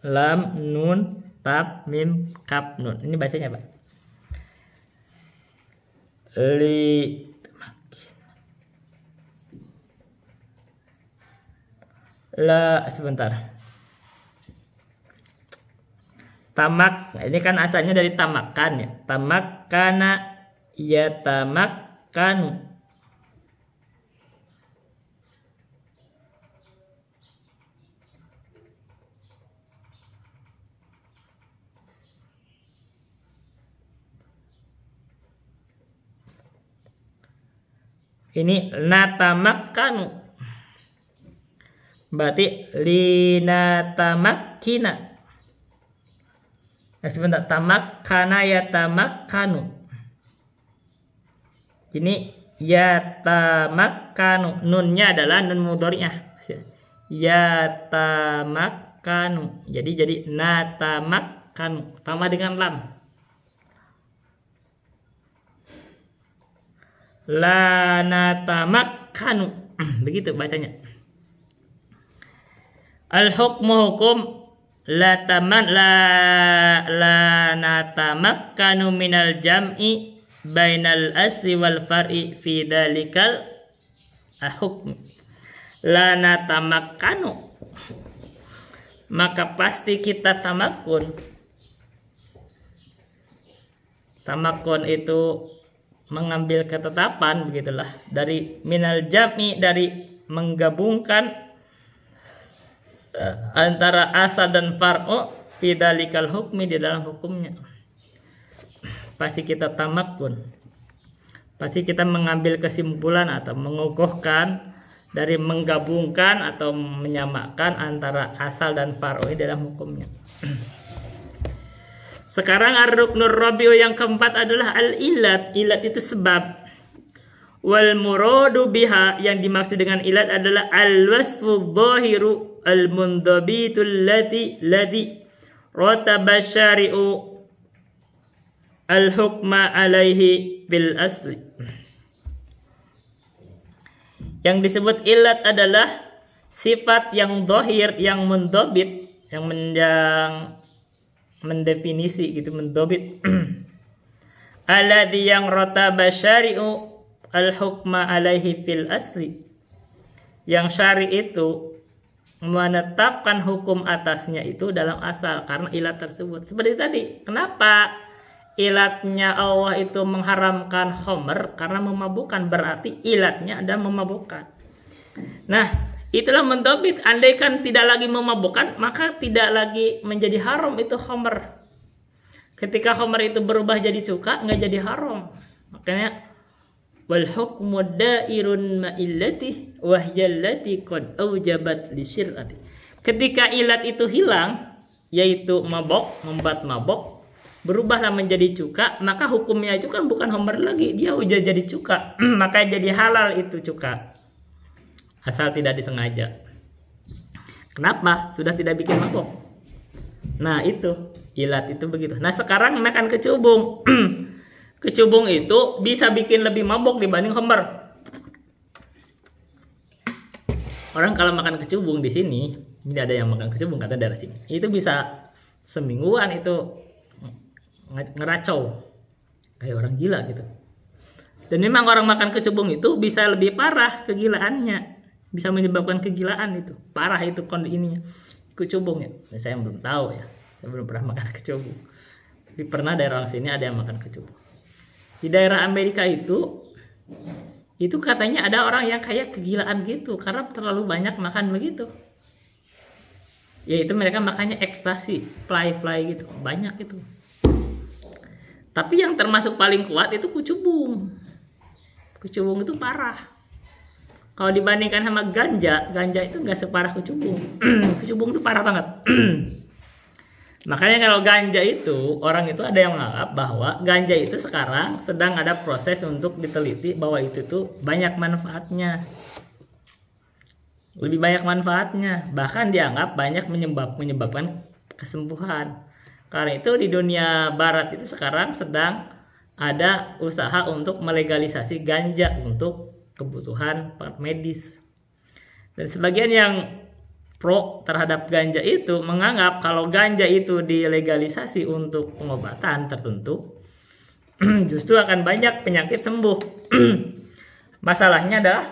Lam, nun, tab, mim, kaf, nun. Ini bacanya apa? Sebentar. Tamak, ini kan asalnya dari tamakan ya. Tamakkana yatamakkanu. Ini natamakkanu. Berarti linatamakkina. Sebentar, tamakkana yatamakkanu. Ini yatamakkanu. Nunnya adalah nun mudhari'ah. Yatamakkanu. Jadi natamakkanu. Tambah dengan lam. La natamakkanu. Begitu bacanya. Al-hukmu hukum la natamakkanu minal jam'i bainal asli wal far'i fi dalikal hukm. La natamakkanu, maka pasti kita tamakun. Tamakun itu mengambil ketetapan, begitulah, dari minal jam'i, dari menggabungkan antara asal dan far'u fi dalikal hukmi, di dalam hukumnya. Pasti kita tamakun. pasti kita mengambil kesimpulan atau mengukuhkan dari menggabungkan atau menyamakan antara asal dan far'u dalam hukumnya. Sekarang ar-ruknur rabi'u yang keempat adalah al-ilat. Ilat itu sebab. Wal muradu biha, yang dimaksud dengan ilat adalah al-wasfu dhahiru al-mundabitul ladhi rataba syari'u al-hukma alaihi bil asli. Yang disebut ilat adalah sifat yang dhahir, yang mundabit, yang mendefinisi gitu, mendobit. Alladhi, yang rataba syari'u al-hukma alaihi fil asli, yang syari itu menetapkan hukum atasnya itu dalam asal karena ilat tersebut. Seperti tadi, kenapa ilatnya Allah itu mengharamkan khamr? Karena memabukkan, berarti ilatnya ada memabukkan. Nah, itulah mendobit. Andaikan tidak lagi memabukkan, maka tidak lagi menjadi haram itu khamr. Ketika khamr itu berubah jadi cuka, nggak jadi haram. Makanya wal hukmu dairun ma'illati wahyallati qad aujabat li syir'ati. Ketika ilat itu hilang, yaitu mabok, membuat mabok, berubahlah menjadi cuka, maka hukumnya itu kan bukan khamr lagi, dia udah jadi cuka. Maka jadi halal itu cuka, asal tidak disengaja. Kenapa? Sudah tidak bikin mabok. Nah itu ilat itu begitu. Nah sekarang makan kecubung. Kecubung itu bisa bikin lebih mabok dibanding khamr. Orang kalau makan kecubung di sini, ini ada yang makan kecubung kata dari sini, itu bisa semingguan itu ngeracau kayak orang gila gitu. Dan memang orang makan kecubung itu bisa lebih parah kegilaannya, bisa menyebabkan kegilaan itu, parah itu kondisinya kecubung ya. Nah, saya belum tahu ya, saya belum pernah makan kecubung. Tapi pernah daerah sini ada yang makan kecubung. Di daerah Amerika itu katanya ada orang yang kayak kegilaan gitu karena terlalu banyak makan begitu. Yaitu mereka makannya ekstasi, fly gitu, banyak itu. Tapi yang termasuk paling kuat itu kecubung. Kecubung itu parah. Kalau dibandingkan sama ganja itu nggak separah kecubung. Kecubung itu parah banget. Makanya kalau ganja itu, orang itu ada yang menganggap bahwa ganja itu sekarang sedang ada proses untuk diteliti bahwa itu tuh banyak manfaatnya. Lebih banyak manfaatnya. Bahkan dianggap banyak menyebabkan kesembuhan. Karena itu di dunia barat itu sekarang sedang ada usaha untuk melegalisasi ganja untuk kebutuhan medis. Dan sebagian yang pro terhadap ganja itu menganggap kalau ganja itu dilegalisasi untuk pengobatan tertentu, justru akan banyak penyakit sembuh. Masalahnya adalah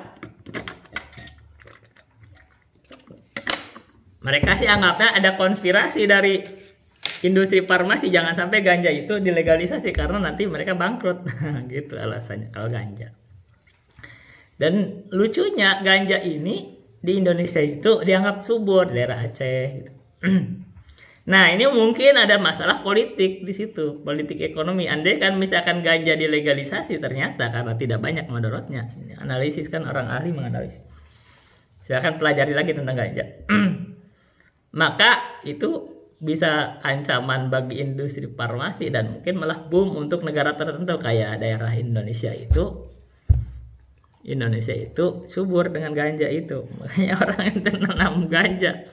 mereka sih anggapnya ada konspirasi dari industri farmasi, jangan sampai ganja itu dilegalisasi karena nanti mereka bangkrut. Gitu alasannya kalau ganja. Dan lucunya ganja ini di Indonesia itu dianggap subur, daerah Aceh gitu. Nah ini mungkin ada masalah politik di situ, politik ekonomi. Andai kan misalkan ganja dilegalisasi, ternyata karena tidak banyak mudaratnya. Analisis kan orang ahli menganalisis. Silahkan pelajari lagi tentang ganja. Maka itu bisa ancaman bagi industri farmasi dan mungkin malah boom untuk negara tertentu kayak daerah Indonesia itu subur dengan ganja itu. Makanya orang yang menanam ganja.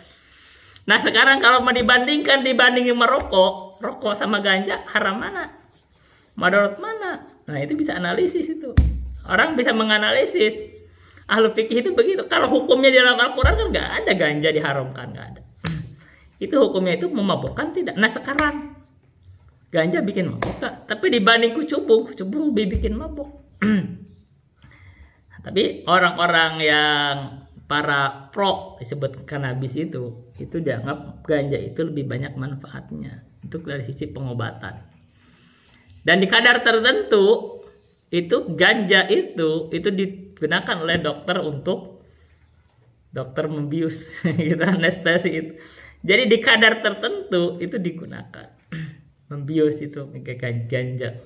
Nah sekarang kalau mau dibandingin merokok, rokok sama ganja, haram mana? Madarat mana? Nah itu bisa analisis itu. Orang bisa menganalisis. Ahlu fikih itu begitu. Kalau hukumnya di dalam Al-Quran kan nggak ada ganja diharamkan, nggak ada. Itu hukumnya itu memabukkan tidak. Nah sekarang ganja bikin mabuk gak? Tapi dibanding kecubung bikin mabuk. Tapi orang-orang yang para pro disebut kanabis itu dianggap ganja itu lebih banyak manfaatnya untuk dari sisi pengobatan. Dan di kadar tertentu itu ganja itu digunakan oleh dokter untuk dokter membius gitu, anestesi itu. Jadi di kadar tertentu itu digunakan membius itu kayak ganja.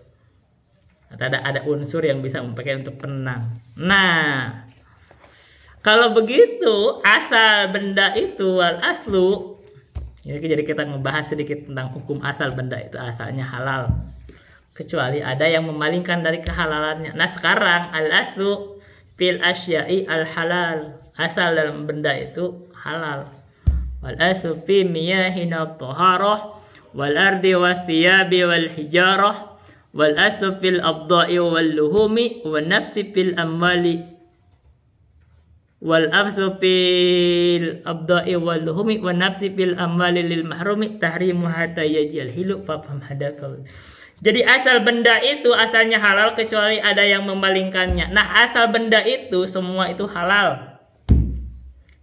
Atau ada unsur yang bisa memakai untuk penenang. Nah, kalau begitu asal benda itu wal aslu. Jadi kita ngebahas sedikit tentang hukum asal benda itu asalnya halal. Kecuali ada yang memalingkan dari kehalalannya. Nah, sekarang al aslu fil asya'i al halal. Asal dalam benda itu halal. Wal aslu fi miyahina taharah wal ardi was thiyabi wal hijarah. Wal aslu fil abda'i wal luhumi wal nafsi fil amwali wal aslu fil abda'i wal luhumi wal nafsi fil amwali lil mahrumi tahrimu hatta yajil hilu fafham hadakal. Jadi asal benda itu asalnya halal kecuali ada yang memalingkannya. Nah, asal benda itu semua itu halal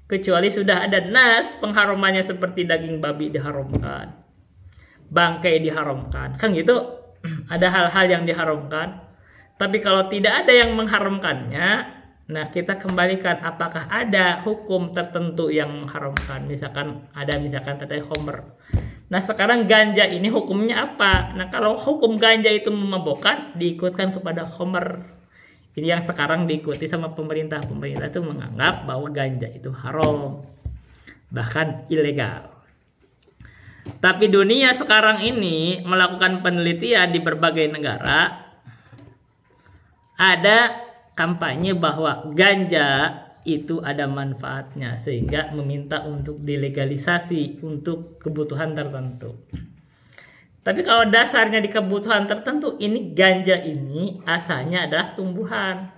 kecuali sudah ada nas pengharumannya, seperti daging babi diharamkan, bangkai diharamkan, kan gitu. Ada hal-hal yang diharamkan. Tapi kalau tidak ada yang mengharamkannya, nah kita kembalikan apakah ada hukum tertentu yang mengharamkan. Misalkan tadi homer. Nah, sekarang ganja ini hukumnya apa? Nah, kalau hukum ganja itu memabukkan, diikutkan kepada homer. Ini yang sekarang diikuti sama pemerintah. Pemerintah itu menganggap bahwa ganja itu haram, bahkan ilegal. Tapi dunia sekarang ini melakukan penelitian di berbagai negara. Ada kampanye bahwa ganja itu ada manfaatnya, sehingga meminta untuk dilegalisasi untuk kebutuhan tertentu. Tapi kalau dasarnya di kebutuhan tertentu, ini ganja ini asalnya adalah tumbuhan.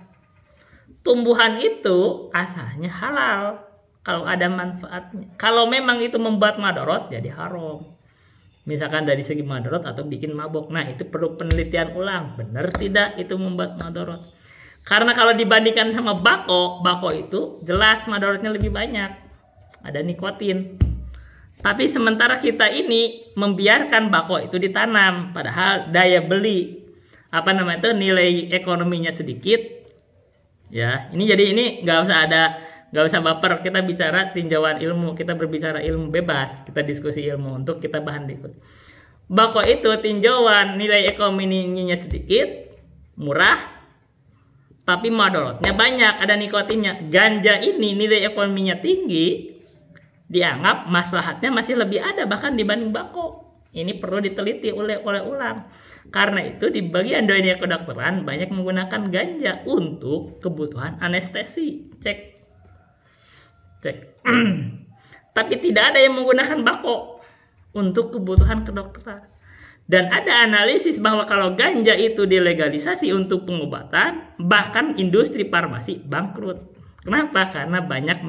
Tumbuhan itu asalnya halal kalau ada manfaatnya. Kalau memang itu membuat madorot, jadi haram. Misalkan dari segi madorot atau bikin mabok. Nah, itu perlu penelitian ulang. Benar tidak itu membuat madorot? Karena kalau dibandingkan sama bako itu jelas madorotnya lebih banyak. Ada nikotin. Tapi sementara kita ini membiarkan bako itu ditanam. Padahal daya beli, nilai ekonominya sedikit. Ya, ini nggak usah baper, kita bicara tinjauan ilmu, kita berbicara ilmu bebas, kita diskusi ilmu untuk kita bahan berikut. Bako itu tinjauan nilai ekonominya sedikit, murah, tapi madorotnya banyak, ada nikotinnya. Ganja ini nilai ekonominya tinggi, dianggap maslahatnya masih lebih ada bahkan dibanding bako. Ini perlu diteliti oleh ulang. Karena itu di bagian dunia kedokteran banyak menggunakan ganja untuk kebutuhan anestesi. Cek. Tapi tidak ada yang menggunakan bako untuk kebutuhan kedokteran. Dan ada analisis bahwa kalau ganja itu dilegalisasi untuk pengobatan, bahkan industri farmasi bangkrut. Kenapa? Karena banyak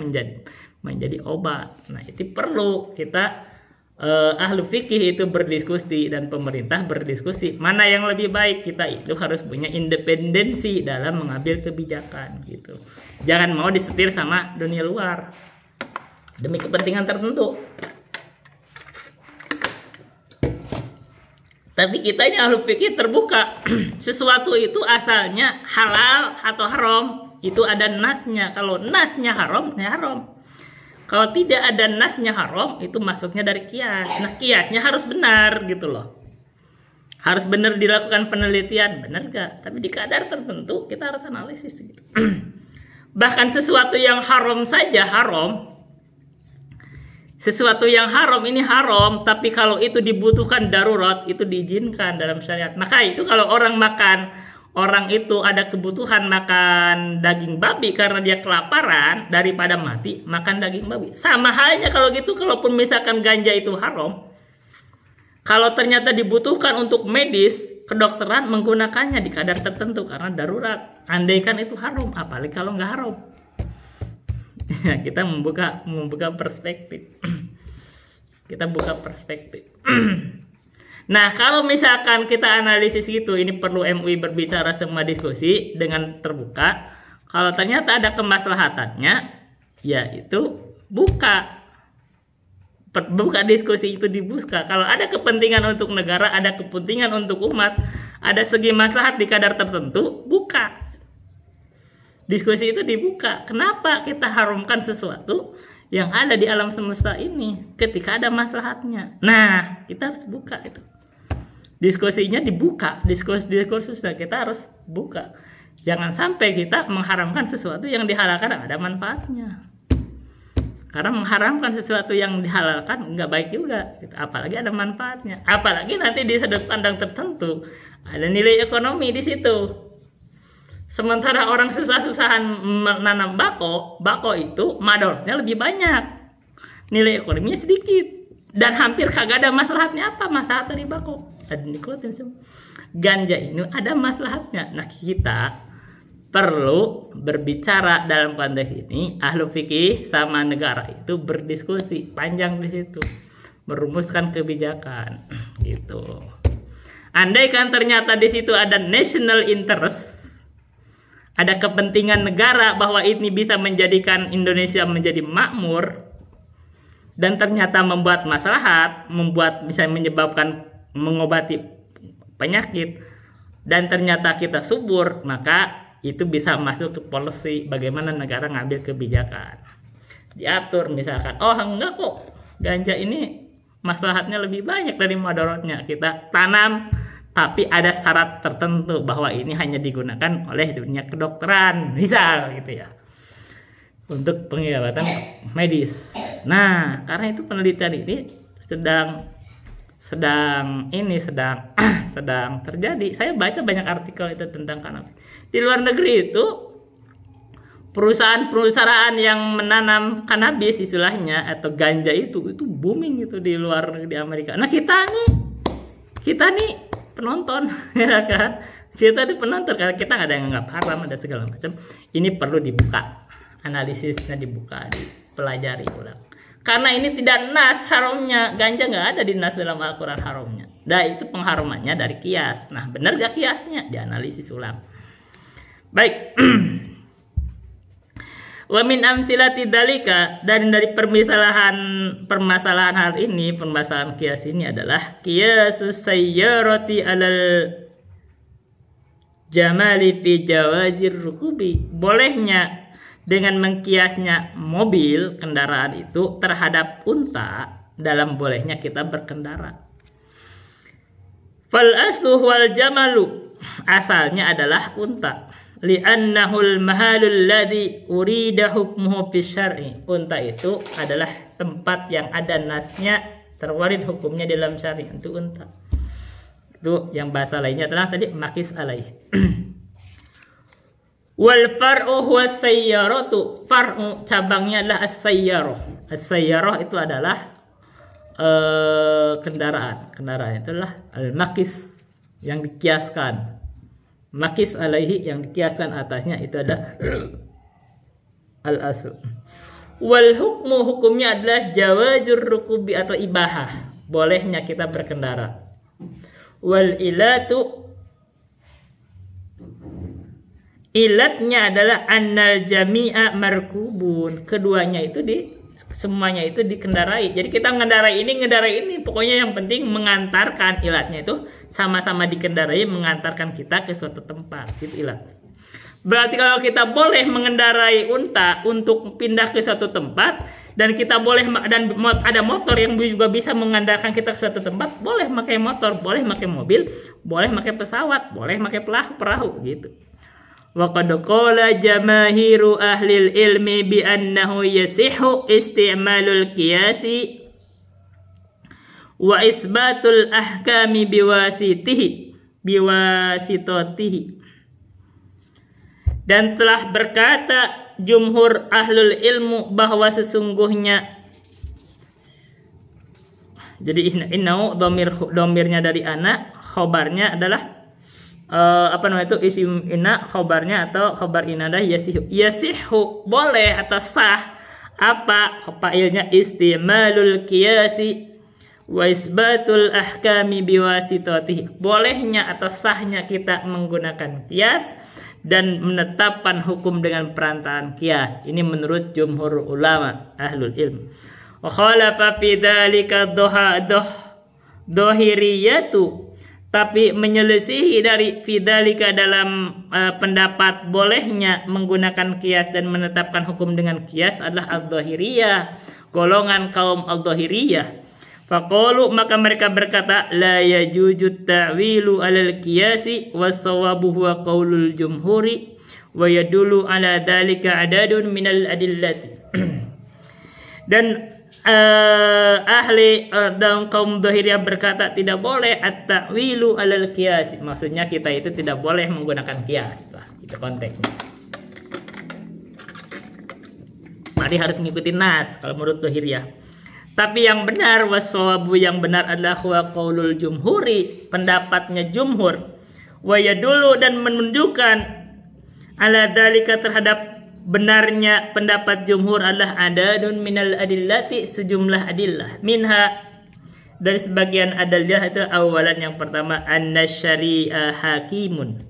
menjadi obat. Nah, itu perlu kita ahli fikih itu berdiskusi dan pemerintah berdiskusi mana yang lebih baik. Kita itu harus punya independensi dalam mengambil kebijakan gitu. Jangan mau disetir sama dunia luar demi kepentingan tertentu. Tapi kitanya ahli fikih terbuka. Sesuatu itu asalnya halal atau haram, itu ada nasnya. Kalau nasnya haram, ya haram. Kalau tidak ada nasnya haram, itu masuknya dari kias. Nah, kiasnya harus benar gitu loh. Harus benar dilakukan penelitian, benar gak? Tapi di kadar tertentu kita harus analisis gitu. Bahkan sesuatu yang haram saja haram. Sesuatu yang haram ini haram, tapi kalau itu dibutuhkan darurat, itu diizinkan dalam syariat. Maka itu kalau orang itu ada kebutuhan makan daging babi karena dia kelaparan, daripada mati makan daging babi. Sama halnya kalau gitu, kalaupun misalkan ganja itu haram, kalau ternyata dibutuhkan untuk medis, kedokteran menggunakannya di kadar tertentu karena darurat. Andaikan itu haram, apalagi kalau nggak haram. Ya, kita membuka perspektif. Kita buka perspektif. Nah, kalau misalkan kita analisis gitu, ini perlu MUI berbicara semua diskusi dengan terbuka. Kalau ternyata ada kemaslahatannya, ya itu buka diskusi itu dibuka. Kalau ada kepentingan untuk negara, ada kepentingan untuk umat, ada segi maslahat di kadar tertentu, buka. Diskusi itu dibuka. Kenapa kita haramkan sesuatu yang ada di alam semesta ini ketika ada maslahatnya? Nah, kita harus buka itu. diskusinya dibuka, diskursusnya kita harus buka. Jangan sampai kita mengharamkan sesuatu yang dihalalkan ada manfaatnya. Karena mengharamkan sesuatu yang dihalalkan nggak baik juga, gitu. Apalagi ada manfaatnya. Apalagi nanti di sudut pandang tertentu ada nilai ekonomi di situ. Sementara orang susah-susahan menanam bako itu madorotnya lebih banyak, nilai ekonominya sedikit, dan hampir kagak ada maslahatnya. Apa maslahat dari bako? Ada nikotin semua. Ganja ini ada maslahatnya. Nah, kita perlu berbicara dalam konteks ini, ahlu fikih sama negara itu berdiskusi panjang di situ, merumuskan kebijakan gitu. Andaikan ternyata di situ ada national interest, ada kepentingan negara bahwa ini bisa menjadikan Indonesia menjadi makmur, dan ternyata membuat maslahat, bisa menyebabkan mengobati penyakit, dan ternyata kita subur, maka itu bisa masuk ke policy bagaimana negara ngambil kebijakan. Diatur misalkan, oh enggak kok, ganja ini maslahatnya lebih banyak dari mudaratnya, kita tanam, tapi ada syarat tertentu bahwa ini hanya digunakan oleh dunia kedokteran, misal gitu ya, untuk pengobatan medis. Nah, karena itu penelitian ini sedang terjadi. Saya baca banyak artikel itu tentang kanabis. Di luar negeri itu perusahaan yang menanam kanabis istilahnya atau ganja itu booming itu di luar, di Amerika. Nah, kita nih penonton ya kan. Kita nih penonton karena kita nggak ada yang nggak haram, ada segala macam. Ini perlu dibuka, analisisnya dibuka, dipelajari ulang. Karena ini tidak nas haramnya, ganja nggak ada di nas dalam Al-Quran haramnya. Nah, itu pengharumannya dari kias. Nah, benar gak kiasnya? Dianalisis ulang. Baik. Wa min amsilati dzalika, dan dari permasalahan hal ini, permasalahan kias ini adalah qiyasus sayyarati alal jamali fi jawazir rukubi. Bolehnya dengan mengkiasnya mobil, kendaraan itu terhadap unta dalam bolehnya kita berkendara. Fal aslu wal jamalu, asalnya adalah unta. Li'annahul mahalul ladzi urida hukmuhu fis syar'i. Unta itu adalah tempat yang ada nasnya, terwarid hukumnya dalam syari untuk unta. Itu yang bahasa lainnya adalah tadi makis alaih. Wal far'u huwa sayyaratu. Far'u cabangnya adalah as-sayyarah. As-sayyarah itu adalah kendaraan. Kendaraan itu adalah al-makis yang dikiaskan. Makis alaihi yang dikiaskan atasnya itu ada al-asl. Wal hukmu, hukumnya adalah jawazur rukubi atau ibahah, bolehnya kita berkendara. Wal ilatu, ilatnya adalah annal jami'a markubun, keduanya itu semuanya itu dikendarai. Jadi kita ngendarai ini, pokoknya yang penting mengantarkan, ilatnya itu sama-sama dikendarai, mengantarkan kita ke suatu tempat, itu ilat. Berarti kalau kita boleh mengendarai unta untuk pindah ke suatu tempat, dan kita boleh, dan ada motor yang juga bisa mengantarkan kita ke suatu tempat, boleh pakai motor, boleh pakai mobil, boleh pakai pesawat, boleh pakai perahu gitu. Wa qad qala jamaahiru ahlil ilmi bi annahu yasihu isti'malul qiyasi wa isbatul ahkami biwasitatihi. Dan telah berkata jumhur ahlul ilmu bahwa sesungguhnya, jadi innahu domirnya dari anak, khobarnya adalah isim inna, khobarnya atau khobar inadah yasihu boleh atau sah, apa failnya istimalul qiyasi wa isbatul ahkami biwasitatihi, bolehnya atau sahnya kita menggunakan qiyas dan menetapkan hukum dengan perantaraan qiyas. Ini menurut jumhur ulama ahlul ilm. Wa khalafa fi dzalika dohiriyatu, tapi menyelisihi dari fidzalika dalam pendapat bolehnya menggunakan qiyas dan menetapkan hukum dengan qiyas adalah al-dhahiriyah, golongan kaum al-dhahiriyah. Faqalu, maka mereka berkata, la yajuju ta'wilu 'alal qiyasi was-shawabu huwa qaulul jumhuri wa yadullu 'ala dzalika 'adadun minal adillati. Dan ahli dan kaum Dhahiriyah berkata tidak boleh at-ta'wilu 'alal qiyasi. Maksudnya kita itu tidak boleh menggunakan qiyas. Nah, itu konteksnya. Mari harus ngikutin nas kalau menurut Dhahiriyah. Tapi yang benar, wassawabu, yang benar adalah huwa qaulul jumhuri, pendapatnya jumhur. Wa yadullu, dan menunjukkan ala dzalika, terhadap benarnya pendapat jumhur adalah adadun minal adillati, sejumlah adillah. Minha, dari sebagian adillah itu awalan, yang pertama, anna syari'a hakimun.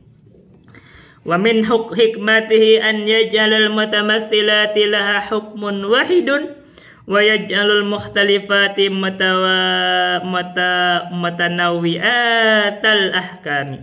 Wa min hikmatihi an yaj'alal mutamathilati laha hukmun wahidun wa yaj'alul mukhtalifati mutanawwi'atal ahkami.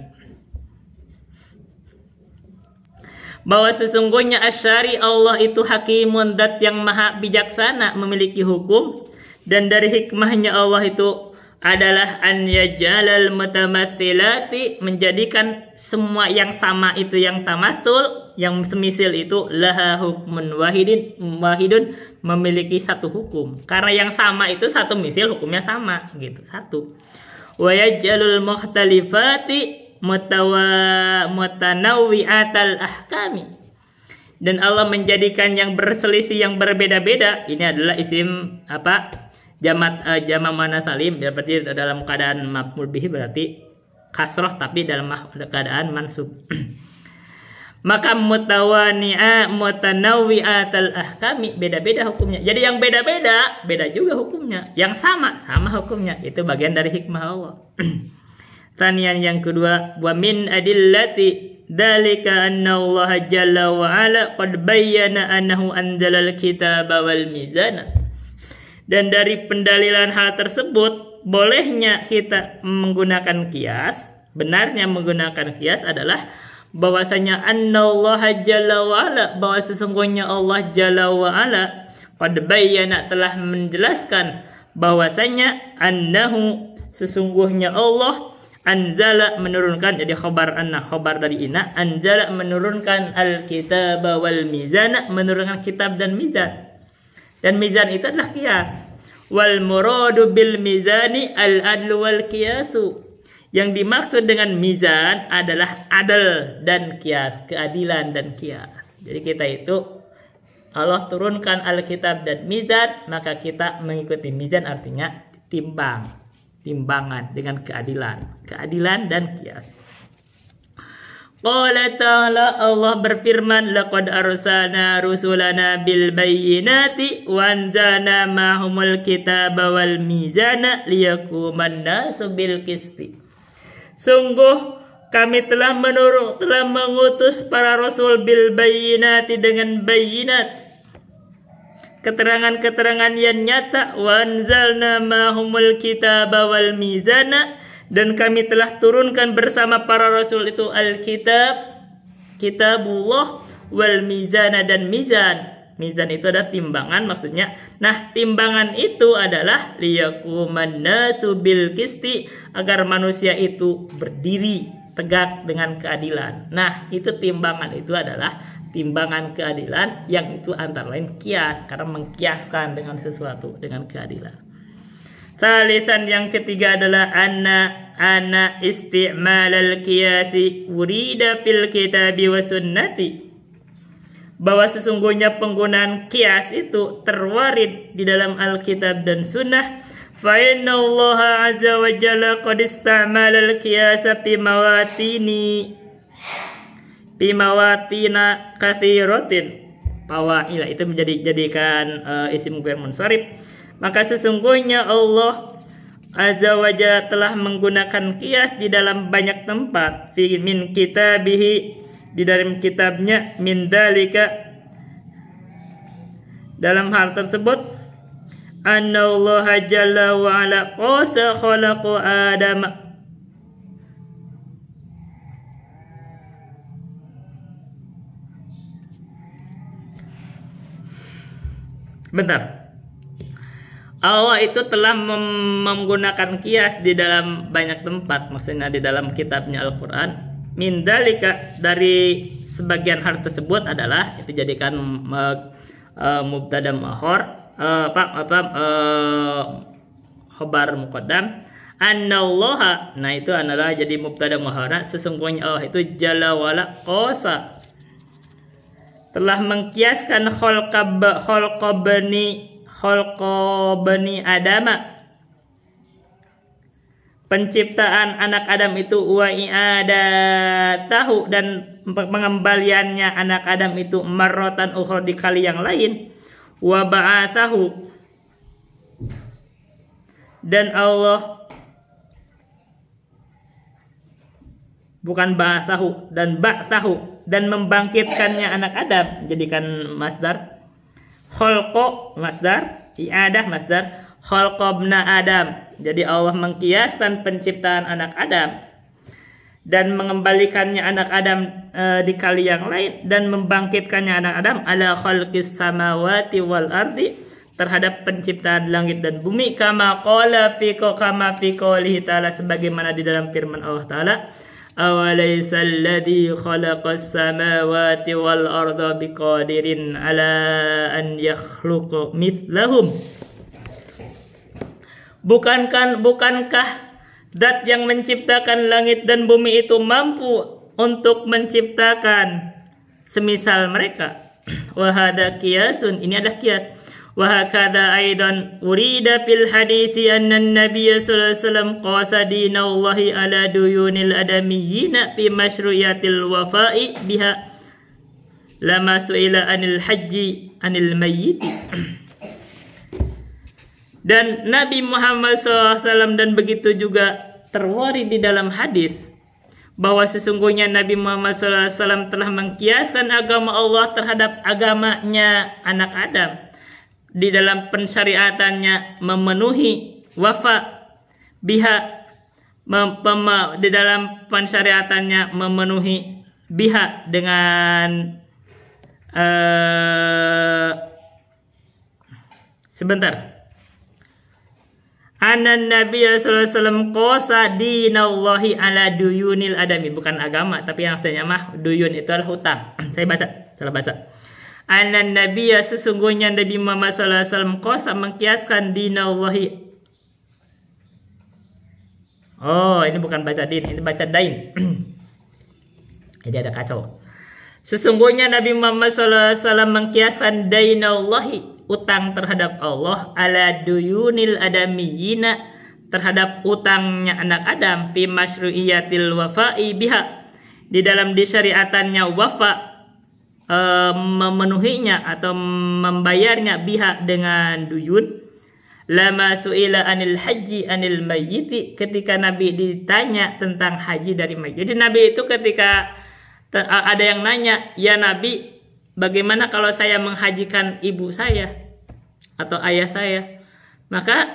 Bahwa sesungguhnya asyari, Allah itu hakimun, zat yang maha bijaksana, memiliki hukum. Dan dari hikmahnya Allah itu adalah an yaj'alal mutamathilati, menjadikan semua yang sama itu, yang tamatsul, yang semisil itu, laha hukmun wahidun, memiliki satu hukum. Karena yang sama itu satu misil, hukumnya sama gitu, satu. Wa yaj'alul mukhtalifati mutanawwi'atal ahkami. Dan Allah menjadikan yang berselisih, yang berbeda-beda. Ini adalah isim apa? Jama' mana salim, berarti dalam keadaan maf'ul bihi berarti kasroh, tapi dalam keadaan mansub. Maka mutanawwi'atal ahkami, beda-beda hukumnya. Jadi yang beda-beda, beda juga hukumnya. Yang sama, sama hukumnya. Itu bagian dari hikmah Allah. Tanian yang kedua, wa min adillati dzalika anna Allah jalla wa ala qad bayyana annahu anzalal kitaba wal mizana. Dan dari pendalilan hal tersebut, bolehnya kita menggunakan qiyas, benarnya menggunakan qiyas adalah bahwasanya annallaha jalla wa ala, bahwa sesungguhnya Allah jalla wa ala qad bayyana, telah menjelaskan bahwasanya annahu, sesungguhnya Allah, anzala, menurunkan, jadi khabar anna, khabar dari inna, anzala, menurunkan al-kitaba wal mizana, menurunkan kitab dan mizan. Dan mizan itu adalah qiyas. Wal muradu bil mizani al-adlu wal qiyasu. Yang dimaksud dengan mizan adalah adl dan qiyas, keadilan dan qiyas. Jadi kita itu Allah turunkan Alkitab dan mizan, maka kita mengikuti mizan, artinya timbangan dengan keadilan dan qiyas. Qala ta'ala, Allah berfirman, laqad arsalna rusulana bil bayyinati wa anzalna ma'humul kitaba wal mizana liyaquman nasu bil qisti. Sungguh kami telah mengutus para rasul bil bayyinati, dengan bayyinat, keterangan-keterangan yang nyata, wa anzalna ma'humul kitaba wal mizana, dan kami telah turunkan bersama para rasul itu Alkitab, kitabullah, wal mizana, dan mizan. Mizan itu adalah timbangan maksudnya. Nah, timbangan itu adalah liyaquman nasu bil qisti, agar manusia itu berdiri tegak dengan keadilan. Nah, itu timbangan itu adalah timbangan keadilan, yang itu antara lain qiyas, karena mengkiaskan dengan sesuatu, dengan keadilan. Salisan, yang ketiga adalah anna isti'mal al-qiyasi urida fil kitabi wa sunnati, bahwa sesungguhnya penggunaan qiyas itu terwarid di dalam Alkitab dan Sunnah. Fa inna Allah azza wa jalla qad ista'mal al-qiyasa fi mawatina katsiratin. Fawaila itu jadikan isim ghair munsharif. Maka sesungguhnya Allah azza wa jalla telah menggunakan qiyas di dalam banyak tempat. Fi min kitabihi, di dalam kitabnya, min dalika, dalam hal tersebut, anna Allah jalla wa ala qasa khalaqa Adam. Bentar. Allah itu telah menggunakan kias di dalam banyak tempat, maksudnya di dalam kitabnya Al-Quran. Min dalika, dari sebagian hal tersebut adalah itu jadikan mubtada mahor khobar muqaddam. Annallaha, nah itu adalah jadi mubtada mahara, sesungguhnya Allah itu jalla wala qasa telah mengkiaskan khalqa bani Adama, penciptaan anak Adam itu, wa i'adatahu, dan pengembaliannya anak Adam itu, marratan ukhra, di kali yang lain, wa ba'athahu, dan Allah bukan ba'athahu, dan ba'athahu, dan membangkitkannya anak Adam, jadikan masdar. Khalqa masdar, i'adah masdar, khalqabna Adam. Jadi Allah mengkiaskan penciptaan anak Adam dan mengembalikannya anak Adam di kali yang lain, dan membangkitkannya anak Adam ala khalqis samawati wal ardi, terhadap penciptaan langit dan bumi, kama qala fi qoulihi ta'ala, sebagaimana di dalam firman Allah Ta'ala, awalaysa alladhi khalaqas samawati wal arda biqadirin ala an yakhluqa mithlahum. Bukankah zat yang menciptakan langit dan bumi itu mampu untuk menciptakan semisal mereka? Wahada kiasun, ini adalah kias. Wahakada aidan urida fil hadisi anna an-nabiy sallallahu alaihi wasallam qasa dinallahi ala duyunil adamiyina fi masyru'iyatil wafa'i biha lama su'ila anil haji anil mayyiti. Dan Nabi Muhammad SAW, dan begitu juga terwari di dalam hadis bahwa sesungguhnya Nabi Muhammad SAW telah mengkiaskan agama Allah terhadap agamanya anak Adam, di dalam pensyariatannya memenuhi wafa biha, di dalam pensyariatannya memenuhi biha dengan Anan Nabi sallallahu alaihi wasallam qasa dinallahi ala duyunil adami, bukan agama tapi yang artinya mah duyun itu adalah hutang. Saya salah baca. Anan Nabi, sesungguhnya Nabi Muhammad sallallahu alaihi wasallam qasa mengkiaskan dinallahi. Oh, ini bukan baca din, ini baca dain. Jadi ada kacau. Sesungguhnya Nabi Muhammad sallallahu alaihi wasallam mengkiaskan dainallahi, utang terhadap Allah, ala duyunil adamiyina, terhadap utangnya anak Adam, fi masyru'iyatil wafa'i biha, di dalam disyariatannya wafa, memenuhinya atau membayarnya, biha dengan duyun. Lama su'ila anil haji anil mayyiti, ketika Nabi ditanya tentang haji dari mayit. Jadi Nabi itu ketika ada yang nanya, ya Nabi, bagaimana kalau saya menghajikan ibu saya atau ayah saya? Maka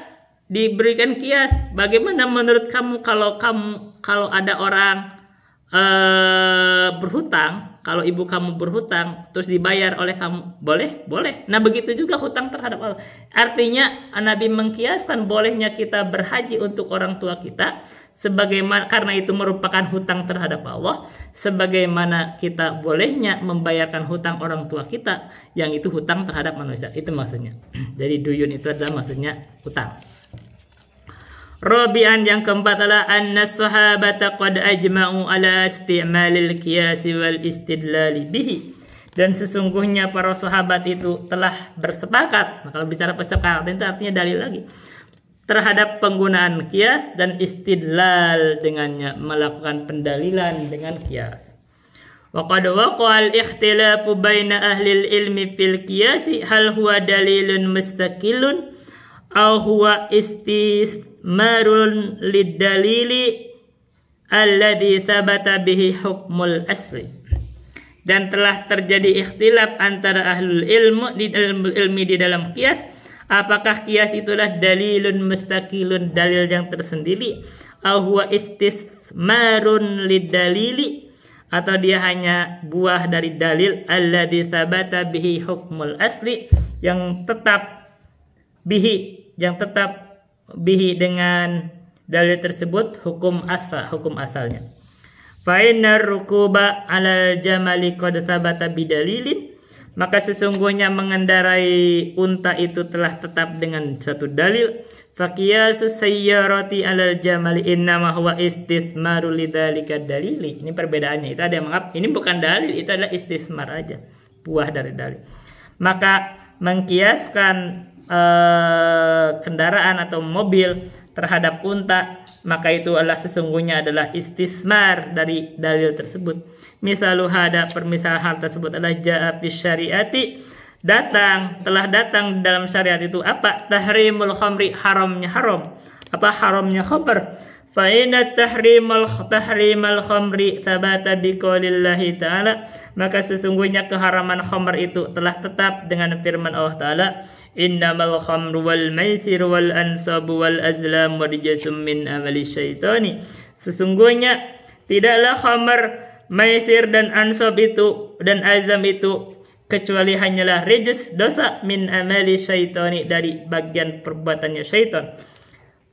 diberikan kias, bagaimana menurut kamu kalau ada orang berhutang, kalau ibu kamu berhutang terus dibayar oleh kamu, boleh? Nah begitu juga hutang terhadap Allah. Artinya Nabi mengkiaskan bolehnya kita berhaji untuk orang tua kita, sebagaimana karena itu merupakan hutang terhadap Allah, sebagaimana kita bolehnya membayarkan hutang orang tua kita yang itu hutang terhadap manusia. Itu maksudnya. Jadi duyun itu adalah maksudnya hutang. Rabi'an, yang keempat adalah anna sahabata qad ajma'u ala isti'malil qiyas wal istidlal bihi. Dan sesungguhnya para sahabat itu telah bersepakat. Nah, kalau bicara kesepakatan itu artinya dalil lagi, terhadap penggunaan kias dan istidlal dengannya, melakukan pendalilan dengan kias. Wa qad waqa'a al-ikhtilafu baina ahli al-ilmi fil qiyasi hal huwa dalilun mustaqillun aw huwa istismarun lid-dalili alladhi thabata bihi hukmul asli. Dan telah terjadi ikhtilaf antara ahlul ilmi di dalam kias. Apakah kias itulah dalilun mustaqilun, dalil yang tersendiri, au huwa istismarun lidalili, atau dia hanya buah dari dalil, alladzi tsabata bihi hukmul asli, yang tetap bihi yang tetap bihi dengan dalil tersebut hukum asalnya. Fa innar rukuba 'alal jamali qad thabata bidalilin, maka sesungguhnya mengendarai unta itu telah tetap dengan satu dalil. Fa qiyasu sayyarati 'alal jamali innama huwa istithmaru lidzalika dalili. Ini perbedaannya. Itu ada yang menganggap ini bukan dalil, itu adalah istismar aja, buah dari dalil. Maka mengkiaskan kendaraan atau mobil terhadap unta, maka itu adalah sesungguhnya adalah istismar dari dalil tersebut. Misalu hada, permisalan hal tersebut adalah ja'a fi syariati, telah datang dalam syariat itu apa? Tahrimul khamri, haramnya haram. Apa haramnya khamr? Fa inna tahrimal khamri thabata biqaulillahi ta'ala, maka sesungguhnya keharaman khamr itu telah tetap dengan firman Allah Ta'ala, innamal khamru wal maisir wal ansabu wal azlam rijsum min amali syaitani. Sesungguhnya tidaklah khamr, maisir dan ansab itu dan azam itu kecuali hanyalah rijs, dosa, min amali syaitani, dari bagian perbuatannya syaitan.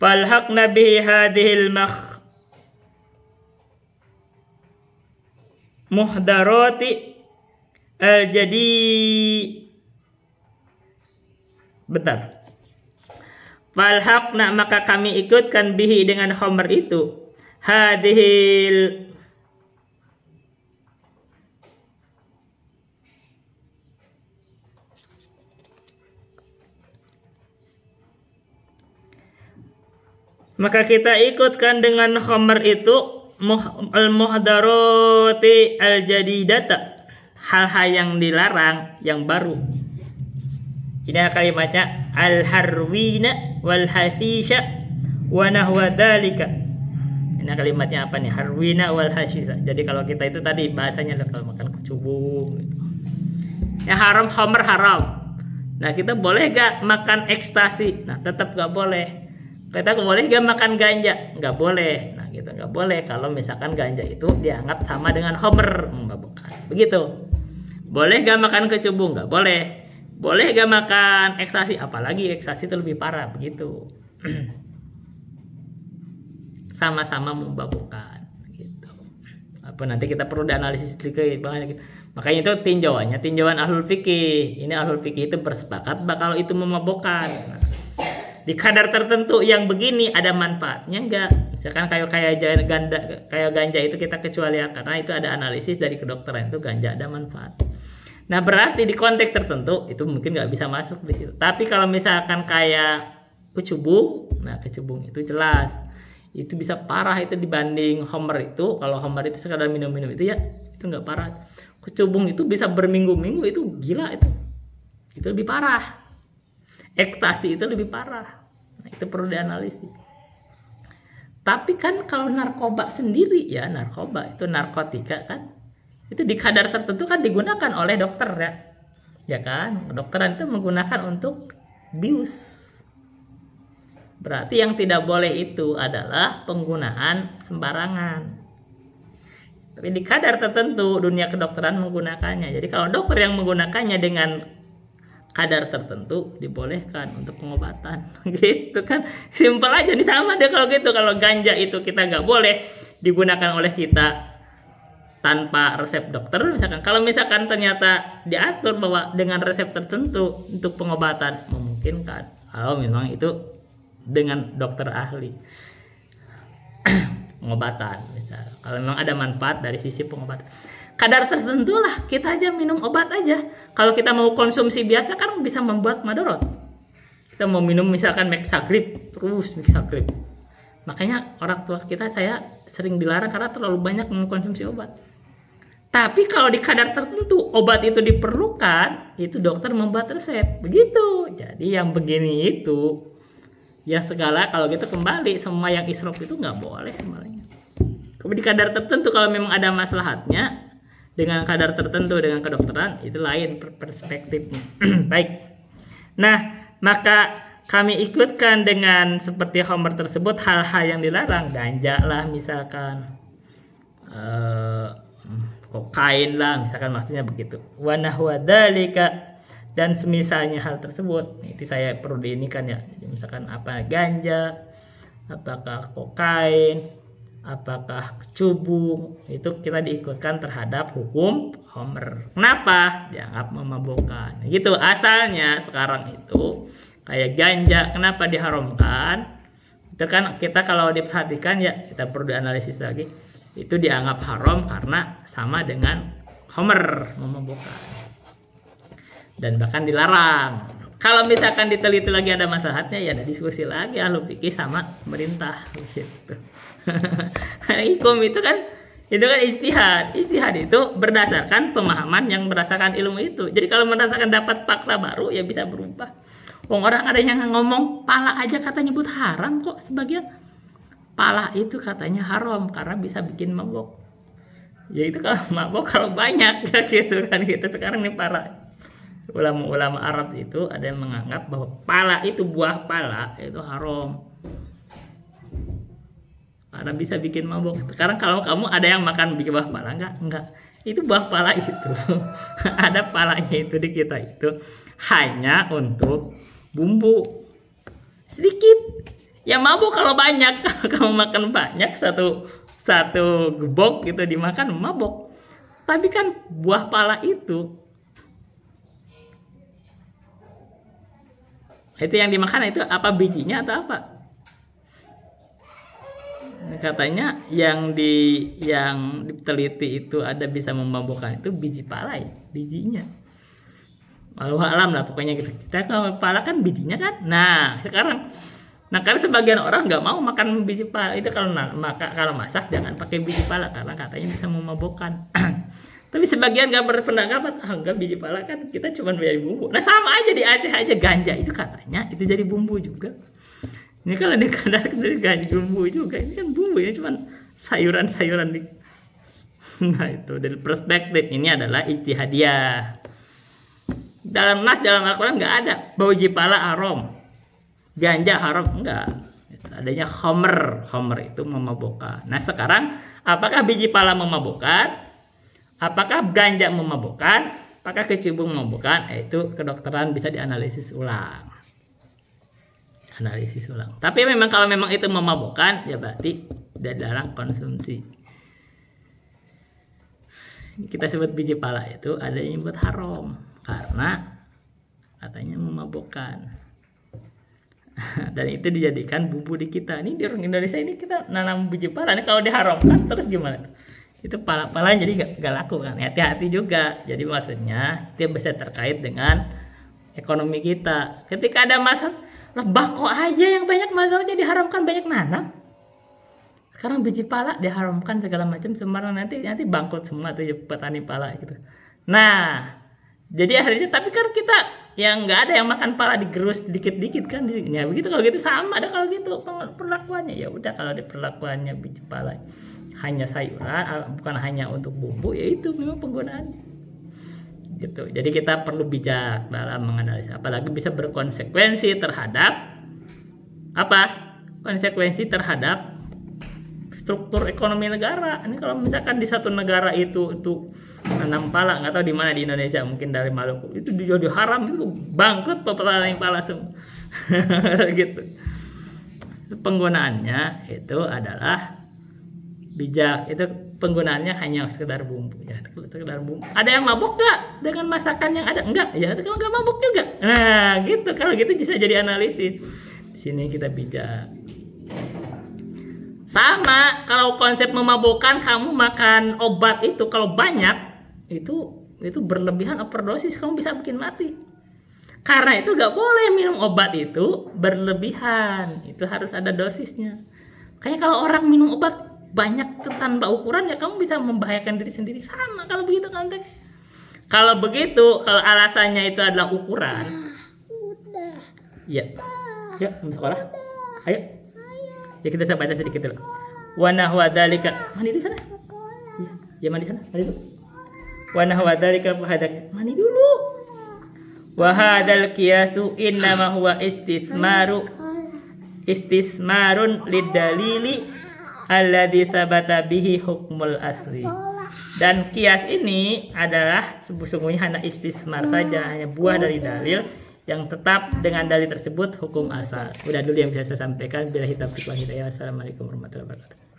Falhaqna bihi hadhil muhdarati jadi bentar. Falhaqna, maka kami ikutkan bihi dengan khamr itu hadhil maka kita ikutkan dengan khamr itu al-muhdarati al-jadidata, hal-hal yang dilarang, yang baru. Ini kalimatnya al-harwina wal hasisha wa nahwa dzalika. Ini kalimatnya apa nih? Harwina wal hasisha. Jadi kalau kita itu tadi bahasanya kalau makan kecubung gitu. Yang haram khamr haram. Nah, kita boleh gak makan ekstasi? Nah, tetap gak boleh. Kita boleh gak makan ganja? Nggak boleh. Nah gitu, nggak boleh kalau misalkan ganja itu dianggap sama dengan khamr, memabukkan. Begitu. Boleh gak makan kecubung? Nggak boleh. Boleh gak makan ekstasi? Apalagi ekstasi itu lebih parah. Begitu. Sama-sama memabukkan. Gitu. Apa nanti kita perlu dianalisis sedikit banyak. Makanya itu tinjauan ahlul fikih. Ini ahlul fikih itu bersepakat kalau itu memabukkan. Nah, di kadar tertentu yang begini ada manfaatnya enggak? Misalkan kayak ganja itu kita kecualikan karena itu ada analisis dari kedokteran itu ganja ada manfaat. Nah berarti di konteks tertentu itu mungkin nggak bisa masuk di situ. Tapi kalau misalkan kayak kecubung, nah kecubung itu jelas itu bisa parah itu dibanding khamr itu. Kalau khamr itu sekadar minum-minum itu ya itu nggak parah. Kecubung itu bisa berminggu-minggu, itu gila itu lebih parah. Ekstasi itu lebih parah. Nah, itu perlu dianalisis. Tapi kan kalau narkoba sendiri ya, narkoba itu narkotika kan, itu di kadar tertentu kan digunakan oleh dokter ya, ya kan? Kedokteran itu menggunakan untuk bius. Berarti yang tidak boleh itu adalah penggunaan sembarangan. Tapi di kadar tertentu dunia kedokteran menggunakannya. Jadi kalau dokter yang menggunakannya dengan kadar tertentu dibolehkan untuk pengobatan. Gitu kan, simpel aja nih, sama deh kalau gitu. Kalau ganja itu kita nggak boleh digunakan oleh kita tanpa resep dokter misalkan. Kalau misalkan ternyata diatur bahwa dengan resep tertentu untuk pengobatan memungkinkan, kalau memang itu dengan dokter ahli pengobatan misalnya. Kalau memang ada manfaat dari sisi pengobatan, kadar tertentu lah, kita aja minum obat aja. Kalau kita mau konsumsi biasa kan bisa membuat madorot. Kita mau minum misalkan Mexagrip, terus Mexagrip. Makanya orang tua kita saya sering dilarang karena terlalu banyak mengkonsumsi obat. Tapi kalau di kadar tertentu obat itu diperlukan, itu dokter membuat resep. Begitu. Jadi yang begini itu ya segala kalau gitu kembali semua yang israf itu nggak boleh semuanya. Kemudian di kadar tertentu kalau memang ada maslahatnya, dengan kadar tertentu dengan kedokteran itu lain perspektifnya. Baik. Nah, maka kami ikutkan dengan seperti khamr tersebut hal-hal yang dilarang, ganja lah misalkan, kokain lah misalkan, maksudnya begitu. Wa nahwa dzalika, dan semisalnya hal tersebut. Itu saya perlu diinikan ya. Jadi misalkan apa, ganja, apakah kokain, apakah cubung, itu kita diikutkan terhadap hukum homer. Kenapa? Dianggap memabukkan. Gitu asalnya. Sekarang itu kayak ganja, kenapa diharamkan? Itu kan kita kalau diperhatikan ya, kita perlu dianalisis lagi. Itu dianggap haram karena sama dengan homer, memabukkan. Dan bahkan dilarang. Kalau misalkan diteliti lagi ada masalahnya, ya ada diskusi lagi ahli fikih sama pemerintah gitu. Hukum itu kan ijtihad. Ijtihad itu berdasarkan pemahaman yang berdasarkan ilmu itu. Jadi kalau berdasarkan dapat fakta baru ya bisa berubah. Orang ada yang ngomong pala aja katanya nyebut haram kok sebagian. Pala itu katanya haram karena bisa bikin mabok. Ya itu kalau mabok kalau banyak gitu kan gitu. Sekarang nih para ulama-ulama Arab itu ada yang menganggap bahwa pala itu, buah pala itu haram karena bisa bikin mabok. Sekarang kalau kamu ada yang makan buah pala, enggak, itu buah pala itu ada palanya itu di kita itu hanya untuk bumbu sedikit. Ya mabok kalau banyak. Kalau kamu makan banyak, satu gebok gitu dimakan mabok. Tapi kan buah pala itu yang dimakan itu apa, bijinya atau apa? Katanya yang diteliti itu ada bisa memabukkan itu biji pala ya, bijinya. Wallahu alam lah pokoknya gitu. Kita kalau pala kan bijinya kan. Nah karena sebagian orang nggak mau makan biji pala itu, kalau masak jangan pakai biji pala karena katanya bisa memabukkan. Tapi sebagian gak berpendapat, enggak, biji pala kan kita cuma bayar bumbu. Nah sama aja di Aceh aja ganja itu katanya itu jadi bumbu juga. Ini kalau di kadar dari ganja bumbu juga, ini kan bumbu ya, cuma sayuran-sayuran di. Nah itu dari perspektif ini adalah ijtihadiyah. Dalam Al-Quran nggak ada bahwa biji pala haram, ganja haram, enggak. Adanya homer itu memabukkan. Nah sekarang apakah biji pala memabukkan? Apakah ganja memabukkan? Apakah kecubung memabukkan? Itu kedokteran bisa dianalisis ulang. Tapi memang kalau memang itu memabukkan, ya berarti dilarang konsumsi. Kita sebut biji pala itu ada yang buat haram karena katanya memabukkan. Dan itu dijadikan bumbu di kita. Ini di orang Indonesia ini kita nanam biji pala. Ini kalau diharamkan terus gimana tuh? Itu pala-palanya jadi gak laku kan. Hati-hati juga. Jadi maksudnya itu bisa terkait dengan ekonomi kita. Ketika ada masalah, bako aja yang banyak masalahnya diharamkan, banyak nanam. Sekarang biji pala diharamkan segala macam, sembarang nanti bangkrut semua tuh petani pala gitu. Nah, jadi akhirnya tapi kan kita yang nggak ada yang makan pala digerus dikit-dikit kan. Ya begitu, kalau gitu sama ada kalau gitu perlakuannya. Ya udah, kalau di perlakuannya biji pala hanya sayuran, bukan hanya untuk bumbu, ya itu memang penggunaannya gitu. Jadi kita perlu bijak dalam menganalisa, apalagi bisa berkonsekuensi terhadap konsekuensi terhadap struktur ekonomi negara. Ini kalau misalkan di satu negara itu untuk nanam pala, nggak tahu di mana di Indonesia, mungkin dari Maluku, itu jadi haram, itu bangkrut petani pala semua. Gitu. Penggunaannya itu adalah bijak, itu penggunaannya hanya sekedar bumbu ya, sekedar bumbu. Ada yang mabuk gak dengan masakan yang ada? Enggak ya, kalau nggak mabuk juga. Nah gitu, kalau gitu bisa jadi analisis. Di sini kita bijak. Sama kalau konsep memabukkan, kamu makan obat itu kalau banyak itu berlebihan, overdosis, kamu bisa bikin mati. Karena itu gak boleh minum obat itu berlebihan, itu harus ada dosisnya. Kayak kalau orang minum obat banyak tanpa ukuran, ya kamu bisa membahayakan diri sendiri. Sama kalau begitu konteks. Kalau begitu, kalau alasannya itu adalah ukuran, ya, yuk sekolah, ayo. Ya kita bisa baca sedikit dulu. Wa nahwa dzalika, mandi di sana. Ya mandi sana, mandi dulu. Wa nahwa dzalika fahadak, mandi dulu. Wa hadzal qiyasu innama huwa istismarun lidalili alladzi tsabata bihi hukmul asli. Dan kias ini adalah sesungguhnya hanya istismar saja, hanya buah dari dalil yang tetap dengan dalil tersebut hukum asal. Udah dulu yang bisa saya sampaikan. Bila hitam hidayah. Wassalamualaikum warahmatullahi wabarakatuh.